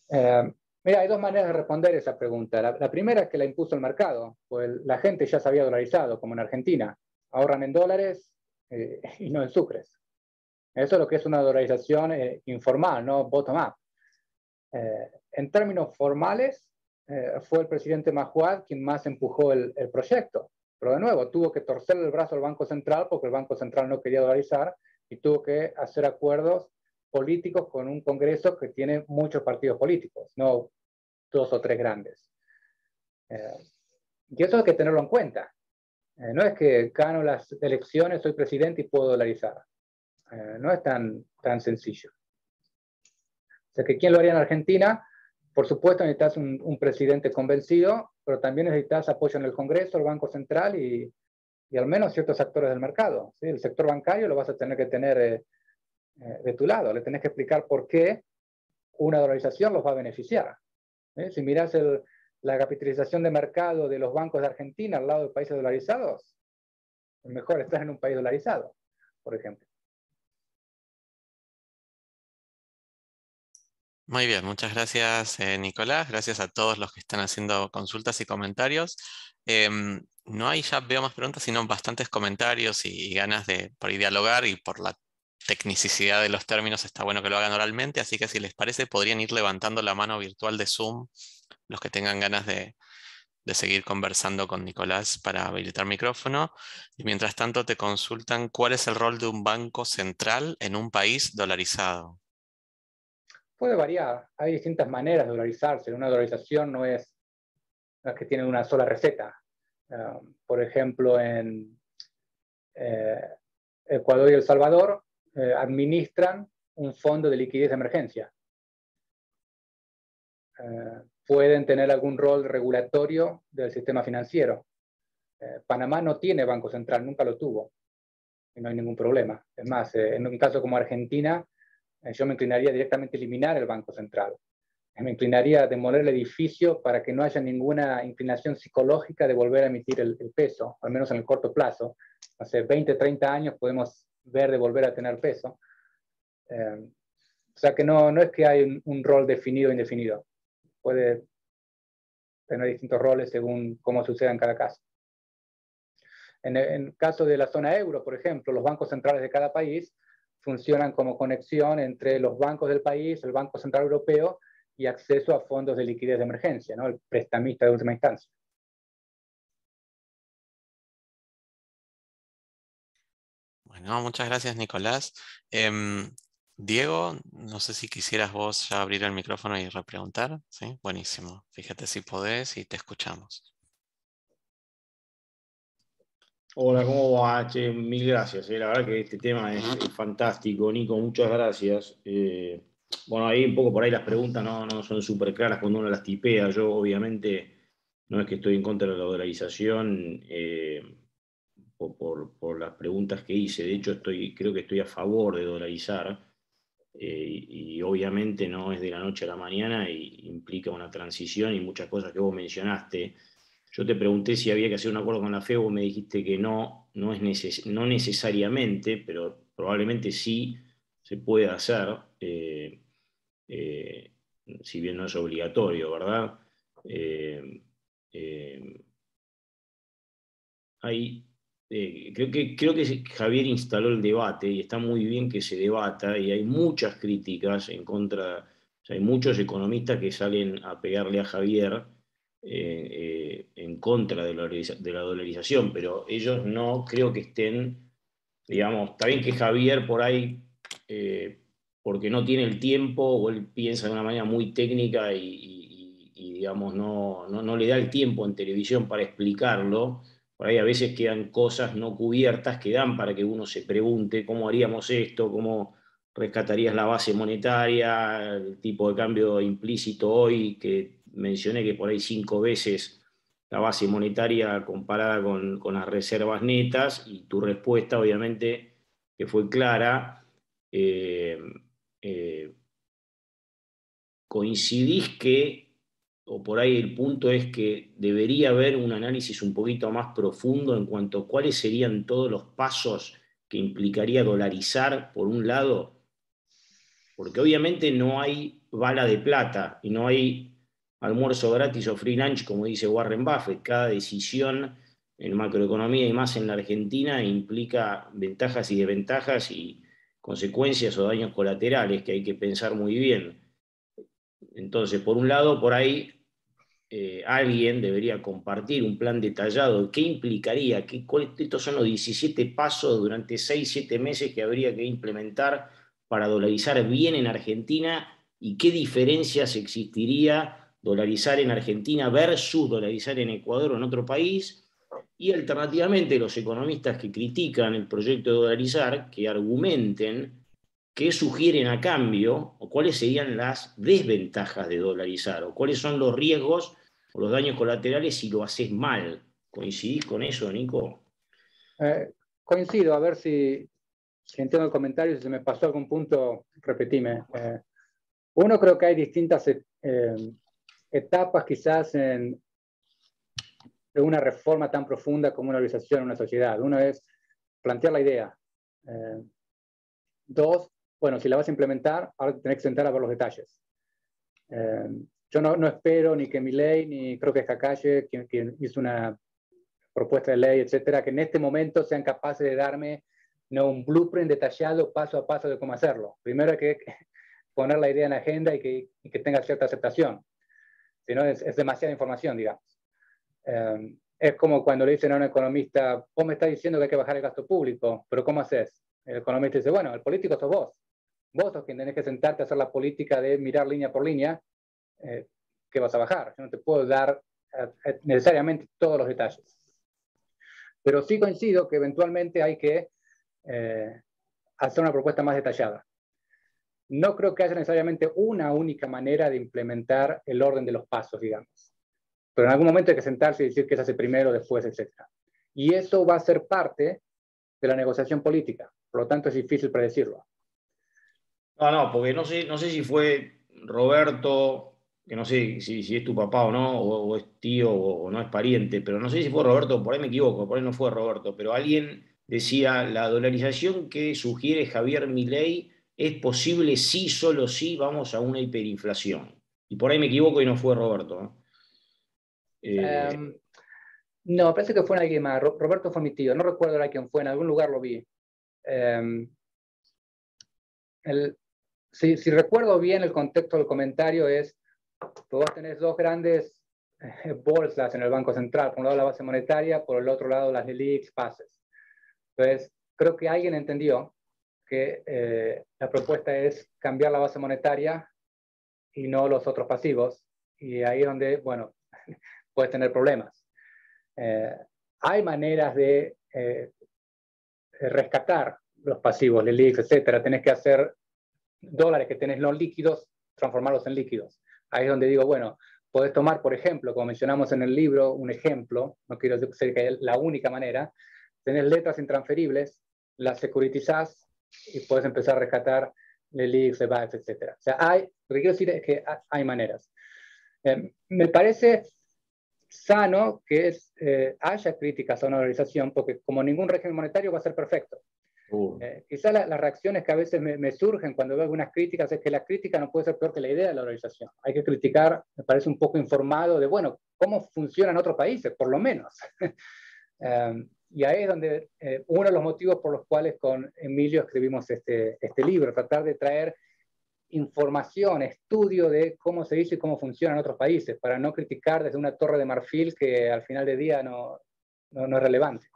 Mira, hay dos maneras de responder esa pregunta. La primera es que la impuso el mercado, pues la gente ya se había dolarizado, como en Argentina. Ahorran en dólares y no en sucres. Eso es lo que es una dolarización informal, no bottom-up. En términos formales, fue el presidente Mahuad quien más empujó el proyecto. Pero de nuevo, tuvo que torcerle el brazo al Banco Central porque el Banco Central no quería dolarizar y tuvo que hacer acuerdos políticos con un Congreso que tiene muchos partidos políticos, no 2 o 3 grandes. Y eso hay que tenerlo en cuenta. No es que gano las elecciones, soy presidente y puedo dolarizar. No es tan sencillo. O sea, que ¿quién lo haría en Argentina? Por supuesto necesitas un presidente convencido, pero también necesitas apoyo en el Congreso, el Banco Central y al menos ciertos actores del mercado. ¿Sí? El sector bancario lo vas a tener que tener de tu lado. Le tenés que explicar por qué una dolarización los va a beneficiar. Si miras la capitalización de mercado de los bancos de Argentina al lado de países dolarizados, mejor estar en un país dolarizado, por ejemplo. Muy bien, muchas gracias, Nicolás. Gracias a todos los que están haciendo consultas y comentarios. No hay, ya veo más preguntas, sino bastantes comentarios y ganas de por ahí dialogar, y por la tecnicidad de los términos está bueno que lo hagan oralmente, así que si les parece podrían ir levantando la mano virtual de Zoom los que tengan ganas de seguir conversando con Nicolás para habilitar micrófono. Y mientras tanto te consultan cuál es el rol de un banco central en un país dolarizado. Puede variar. Hay distintas maneras de dolarizarse. Una dolarización no es que tiene una sola receta. Por ejemplo, en Ecuador y El Salvador administran un fondo de liquidez de emergencia. Pueden tener algún rol regulatorio del sistema financiero. Panamá no tiene banco central, nunca lo tuvo, y no hay ningún problema. Es más, en un caso como Argentina, yo me inclinaría directamente a eliminar el banco central. Me inclinaría a demoler el edificio para que no haya ninguna inclinación psicológica de volver a emitir el peso, al menos en el corto plazo. Hace 20, 30 años podemos ver de volver a tener peso. O sea que no es que hay un rol definido o indefinido. Puede tener distintos roles según cómo suceda en cada caso. En el caso de la zona euro, por ejemplo, los bancos centrales de cada país funcionan como conexión entre los bancos del país, el Banco Central Europeo, y acceso a fondos de liquidez de emergencia, ¿no? El prestamista de última instancia. Bueno, muchas gracias, Nicolás. Diego, no sé si quisieras vos ya abrir el micrófono y repreguntar. ¿Sí? Buenísimo. Fíjate si podés y te escuchamos. Hola, ¿cómo va? Che, mil gracias. La verdad que este tema es fantástico. Nico, muchas gracias. Bueno, ahí un poco por ahí las preguntas no son súper claras cuando uno las tipea. Yo obviamente no es que estoy en contra de la dolarización por las preguntas que hice. De hecho, creo que estoy a favor de dolarizar. Y obviamente no es de la noche a la mañana y implica una transición y muchas cosas que vos mencionaste. Yo te pregunté si había que hacer un acuerdo con la FED, vos me dijiste que no necesariamente, pero probablemente sí se puede hacer, eh, si bien no es obligatorio, ¿verdad? Eh, eh, hay, creo que Javier instaló el debate y está muy bien que se debata y hay muchas críticas en contra, o sea, hay muchos economistas que salen a pegarle a Javier en contra de la dolarización, pero ellos no creo que estén, digamos, está bien que Javier por ahí, porque no tiene el tiempo o él piensa de una manera muy técnica y digamos, no le da el tiempo en televisión para explicarlo. Por ahí a veces quedan cosas no cubiertas que dan para que uno se pregunte cómo haríamos esto, cómo rescatarías la base monetaria, el tipo de cambio implícito hoy, que mencioné que por ahí 5 veces la base monetaria comparada con las reservas netas, y tu respuesta obviamente que fue clara. eh, eh, ¿Coincidís que, o por ahí el punto es que debería haber un análisis un poquito más profundo en cuanto a cuáles serían todos los pasos que implicaría dolarizar, por un lado? Porque obviamente no hay bala de plata y no hay almuerzo gratis o free lunch, como dice Warren Buffett. Cada decisión en macroeconomía y más en la Argentina implica ventajas y desventajas y consecuencias o daños colaterales que hay que pensar muy bien. Entonces, por un lado, por ahí alguien debería compartir un plan detallado de qué implicaría, estos son los 17 pasos durante 6-7 meses que habría que implementar para dolarizar bien en Argentina y qué diferencias existiría dolarizar en Argentina versus dolarizar en Ecuador o en otro país. Y alternativamente los economistas que critican el proyecto de dolarizar, que argumenten qué sugieren a cambio o cuáles serían las desventajas de dolarizar o cuáles son los riesgos o los daños colaterales si lo haces mal. ¿Coincidís con eso, Nico? Coincido, a ver si entiendo el comentario, si se me pasó algún punto, repetime. Uno, creo que hay distintas etapas quizás de una reforma tan profunda como una organización en una sociedad. Uno es plantear la idea. Dos, bueno, si la vas a implementar, ahora tenés que sentar a ver los detalles. Yo no espero ni que Milei, ni creo que es Kakashi, quien hizo una propuesta de ley, etcétera, que en este momento sean capaces de darme un blueprint detallado paso a paso de cómo hacerlo. Primero hay que poner la idea en la agenda y que tenga cierta aceptación. Si no, es demasiada información, digamos. Es como cuando le dicen a un economista, vos me estás diciendo que hay que bajar el gasto público, pero ¿cómo haces? El economista dice, bueno, el político sos vos. Vos sos quien tenés que sentarte a hacer la política de mirar línea por línea qué vas a bajar. Yo no te puedo dar necesariamente todos los detalles. Pero sí coincido que eventualmente hay que hacer una propuesta más detallada. No creo que haya necesariamente una única manera de implementar el orden de los pasos, digamos. Pero en algún momento hay que sentarse y decir qué se hace primero, después, etc. Y eso va a ser parte de la negociación política. Por lo tanto, es difícil predecirlo. No, porque no sé si fue Roberto, que no sé si es tu papá o no, o es tío o no es pariente, pero no sé si fue Roberto, por ahí me equivoco, por ahí no fue Roberto, pero alguien decía, la dolarización que sugiere Javier Milei es posible si, solo si vamos a una hiperinflación. Y por ahí me equivoco y no fue Roberto, ¿no? No, parece que fue alguien más. Roberto fue mi tío, no recuerdo ahora quién fue, en algún lugar lo vi. Si recuerdo bien el contexto del comentario es, vos tenés dos grandes bolsas en el Banco Central, por un lado la base monetaria, por el otro lado las LELIQs, pases. Entonces, creo que alguien entendió que la propuesta es cambiar la base monetaria y no los otros pasivos, y ahí es donde, bueno, puedes tener problemas. Hay maneras de rescatar los pasivos, LELIQs, etcétera. Tenés que hacer dólares que tenés no líquidos, transformarlos en líquidos. Ahí es donde digo, bueno, podés tomar, por ejemplo, como mencionamos en el libro, un ejemplo, no quiero decir que es la única manera, tenés letras intransferibles, las securitizás y puedes empezar a rescatar LELIQs, LEBACs, etc. O sea, lo que quiero decir es que hay maneras. Me parece sano que haya críticas a una dolarización, porque como ningún régimen monetario va a ser perfecto. Quizás las reacciones que a veces me surgen cuando veo algunas críticas es que la crítica no puede ser peor que la idea de la dolarización. Hay que criticar, me parece un poco informado de, bueno, cómo funcionan otros países, por lo menos. Y ahí es donde uno de los motivos por los cuales con Emilio escribimos este libro, tratar de traer información, estudio de cómo se dice y cómo funciona en otros países, para no criticar desde una torre de marfil que al final del día no es relevante.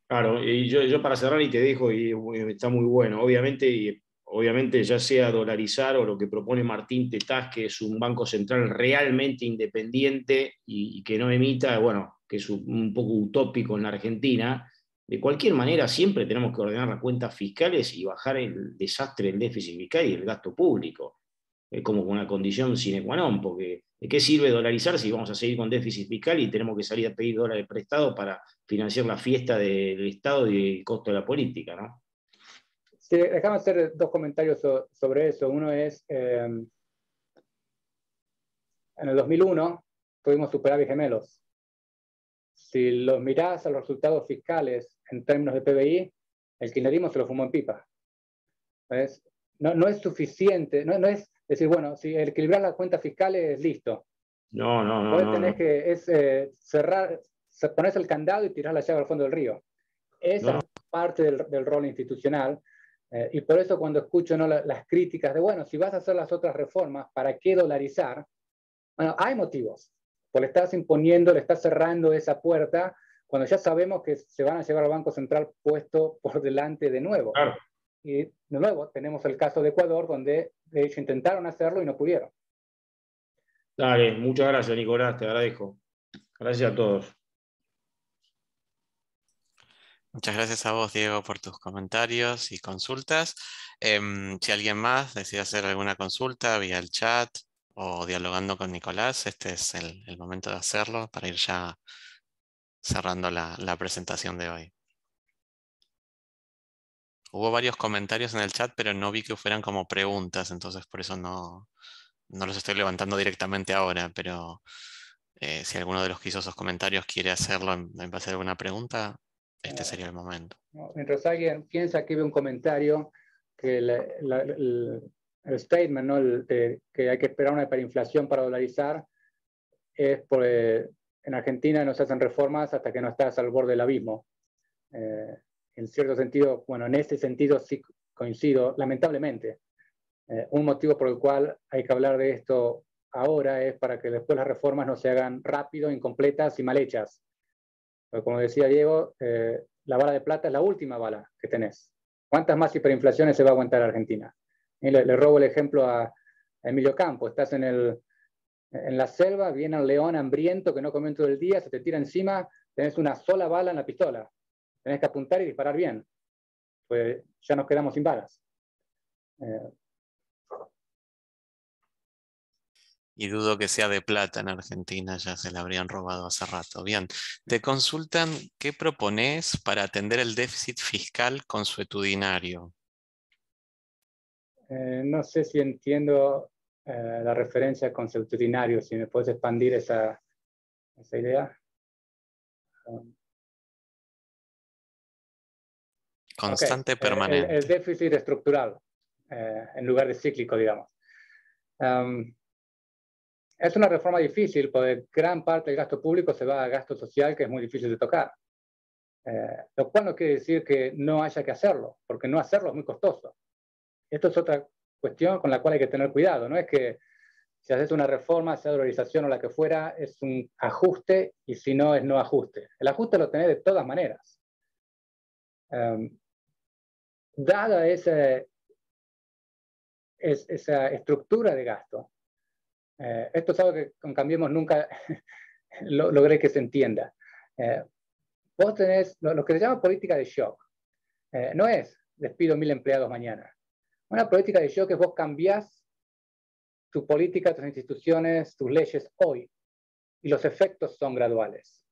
Claro, y yo para cerrar y te dejo, y está muy bueno, obviamente ya sea dolarizar o lo que propone Martín Tetaz, que es un banco central realmente independiente y que no emita, bueno, que es un poco utópico en la Argentina, de cualquier manera siempre tenemos que ordenar las cuentas fiscales y bajar el desastre del déficit fiscal y el gasto público. Es como una condición sine qua non, porque ¿de qué sirve dolarizar si vamos a seguir con déficit fiscal y tenemos que salir a pedir dólares prestados para financiar la fiesta del Estado y el costo de la política, ¿no? Sí, déjame hacer dos comentarios sobre eso. Uno es, en el 2001 tuvimos superávit gemelos. Si los mirás a los resultados fiscales en términos de PBI, el kirchnerismo se lo fumó en pipa. ¿Ves? No es suficiente, no es decir, bueno, si equilibrar las cuentas fiscales, listo. Vos tenés que cerrar, pones el candado y tirás la llave al fondo del río. Esa es parte del rol institucional. Y por eso cuando escucho, ¿no?, las críticas de, bueno, si vas a hacer las otras reformas, ¿para qué dolarizar? Bueno, hay motivos. Pues le estás imponiendo, le estás cerrando esa puerta cuando ya sabemos que se van a llevar al Banco Central puesto por delante de nuevo. Claro. Y de nuevo tenemos el caso de Ecuador, donde de hecho intentaron hacerlo y no pudieron. Dale, muchas gracias, Nicolás, te agradezco. Gracias a todos. Muchas gracias a vos, Diego, por tus comentarios y consultas. Si alguien más decide hacer alguna consulta vía el chat o dialogando con Nicolás, este es el momento de hacerlo para ir ya cerrando la presentación de hoy. Hubo varios comentarios en el chat, pero no vi que fueran como preguntas, entonces por eso no los estoy levantando directamente ahora, pero si alguno de los que hizo esos comentarios quiere hacerlo en base a alguna pregunta, este sería el momento. Mientras alguien piensa que ve un comentario, que el statement, ¿no?, que hay que esperar una hiperinflación para dolarizar, es porque en Argentina no se hacen reformas hasta que no estás al borde del abismo. En cierto sentido, bueno, en ese sentido sí coincido, lamentablemente. Un motivo por el cual hay que hablar de esto ahora es para que después las reformas no se hagan rápido, incompletas y mal hechas. Pero como decía Diego, la bala de plata es la última bala que tenés. ¿Cuántas más hiperinflaciones se va a aguantar Argentina? Y le robo el ejemplo a Emilio Campo. Estás en la selva, viene un león hambriento que no comió en todo el día, se te tira encima, tenés una sola bala en la pistola. Tenés que apuntar y disparar bien. Pues ya nos quedamos sin balas. Y dudo que sea de plata en Argentina, ya se la habrían robado hace rato. Bien, te consultan qué propones para atender el déficit fiscal consuetudinario. No sé si entiendo la referencia consuetudinario, si me puedes expandir esa idea. Constante, okay. permanente. El déficit estructural, en lugar de cíclico, digamos. Es una reforma difícil porque gran parte del gasto público se va a gasto social, que es muy difícil de tocar. Lo cual no quiere decir que no haya que hacerlo, porque no hacerlo es muy costoso. Esto es otra cuestión con la cual hay que tener cuidado. No es que si haces una reforma, sea dolarización o la que fuera, es un ajuste, y si no, es no ajuste. El ajuste lo tenés de todas maneras. Dada esa estructura de gasto, esto es algo que con Cambiemos nunca logré que se entienda. Vos tenés lo que se llama política de shock. No es despido 1000 empleados mañana. Una política de shock es vos cambiás tu política, tus instituciones, tus leyes hoy, y los efectos son graduales.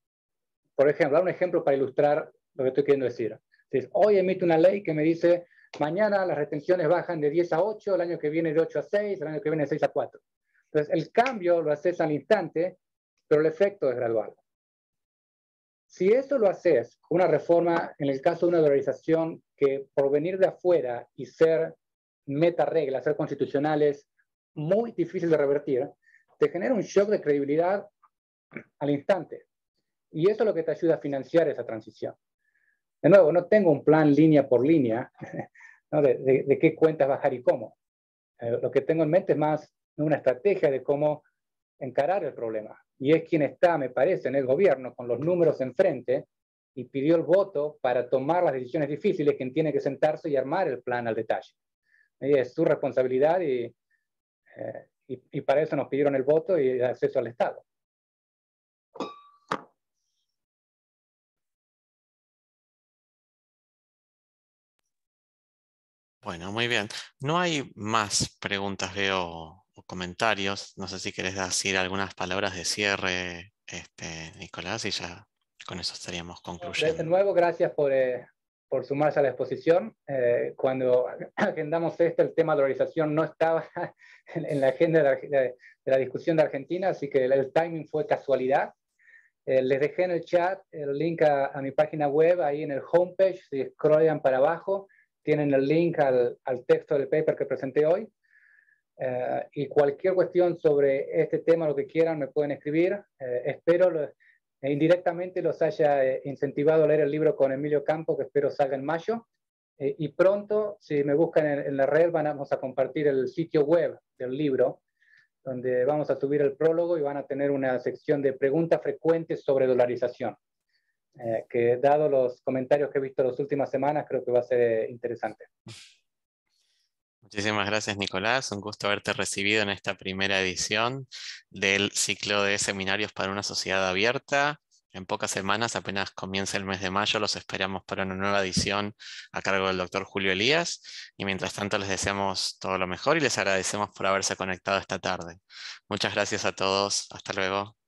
Por ejemplo, dar un ejemplo para ilustrar lo que estoy queriendo decir. Entonces, hoy emite una ley que me dice, mañana las retenciones bajan de 10 a 8, el año que viene de 8 a 6, el año que viene de 6 a 4. Entonces, el cambio lo haces al instante, pero el efecto es gradual. Si eso lo haces con una reforma, en el caso de una dolarización, que por venir de afuera y ser meta reglas, ser constitucionales, muy difícil de revertir, te genera un shock de credibilidad al instante. Y eso es lo que te ayuda a financiar esa transición. De nuevo, no tengo un plan línea por línea, ¿no?, de qué cuentas bajar y cómo. Lo que tengo en mente es más una estrategia de cómo encarar el problema. Y es quien está, me parece, en el gobierno con los números enfrente y pidió el voto para tomar las decisiones difíciles, quien tiene que sentarse y armar el plan al detalle. Y es su responsabilidad y para eso nos pidieron el voto y el acceso al Estado. Bueno, muy bien. No hay más preguntas, veo, o comentarios. No sé si querés decir algunas palabras de cierre, Nicolás, y ya con eso estaríamos concluyendo. De nuevo, gracias por sumarse a la exposición. Cuando agendamos esto, el tema de dolarización no estaba en la agenda de la discusión de Argentina, así que el timing fue casualidad. Les dejé en el chat el link a mi página web, ahí en el homepage, si scrollan para abajo, tienen el link al texto del paper que presenté hoy. Y cualquier cuestión sobre este tema, lo que quieran, me pueden escribir. Espero indirectamente los haya incentivado a leer el libro con Emilio Campo, que espero salga en mayo. Y pronto, si me buscan en la red, vamos a compartir el sitio web del libro, donde vamos a subir el prólogo y van a tener una sección de preguntas frecuentes sobre dolarización, que dado los comentarios que he visto las últimas semanas, creo que va a ser interesante. Muchísimas gracias, Nicolás. Un gusto haberte recibido en esta primera edición del ciclo de seminarios para una sociedad abierta. En pocas semanas, apenas comienza el mes de mayo, los esperamos para una nueva edición a cargo del doctor Julio Elías. Y mientras tanto, les deseamos todo lo mejor y les agradecemos por haberse conectado esta tarde. Muchas gracias a todos. Hasta luego.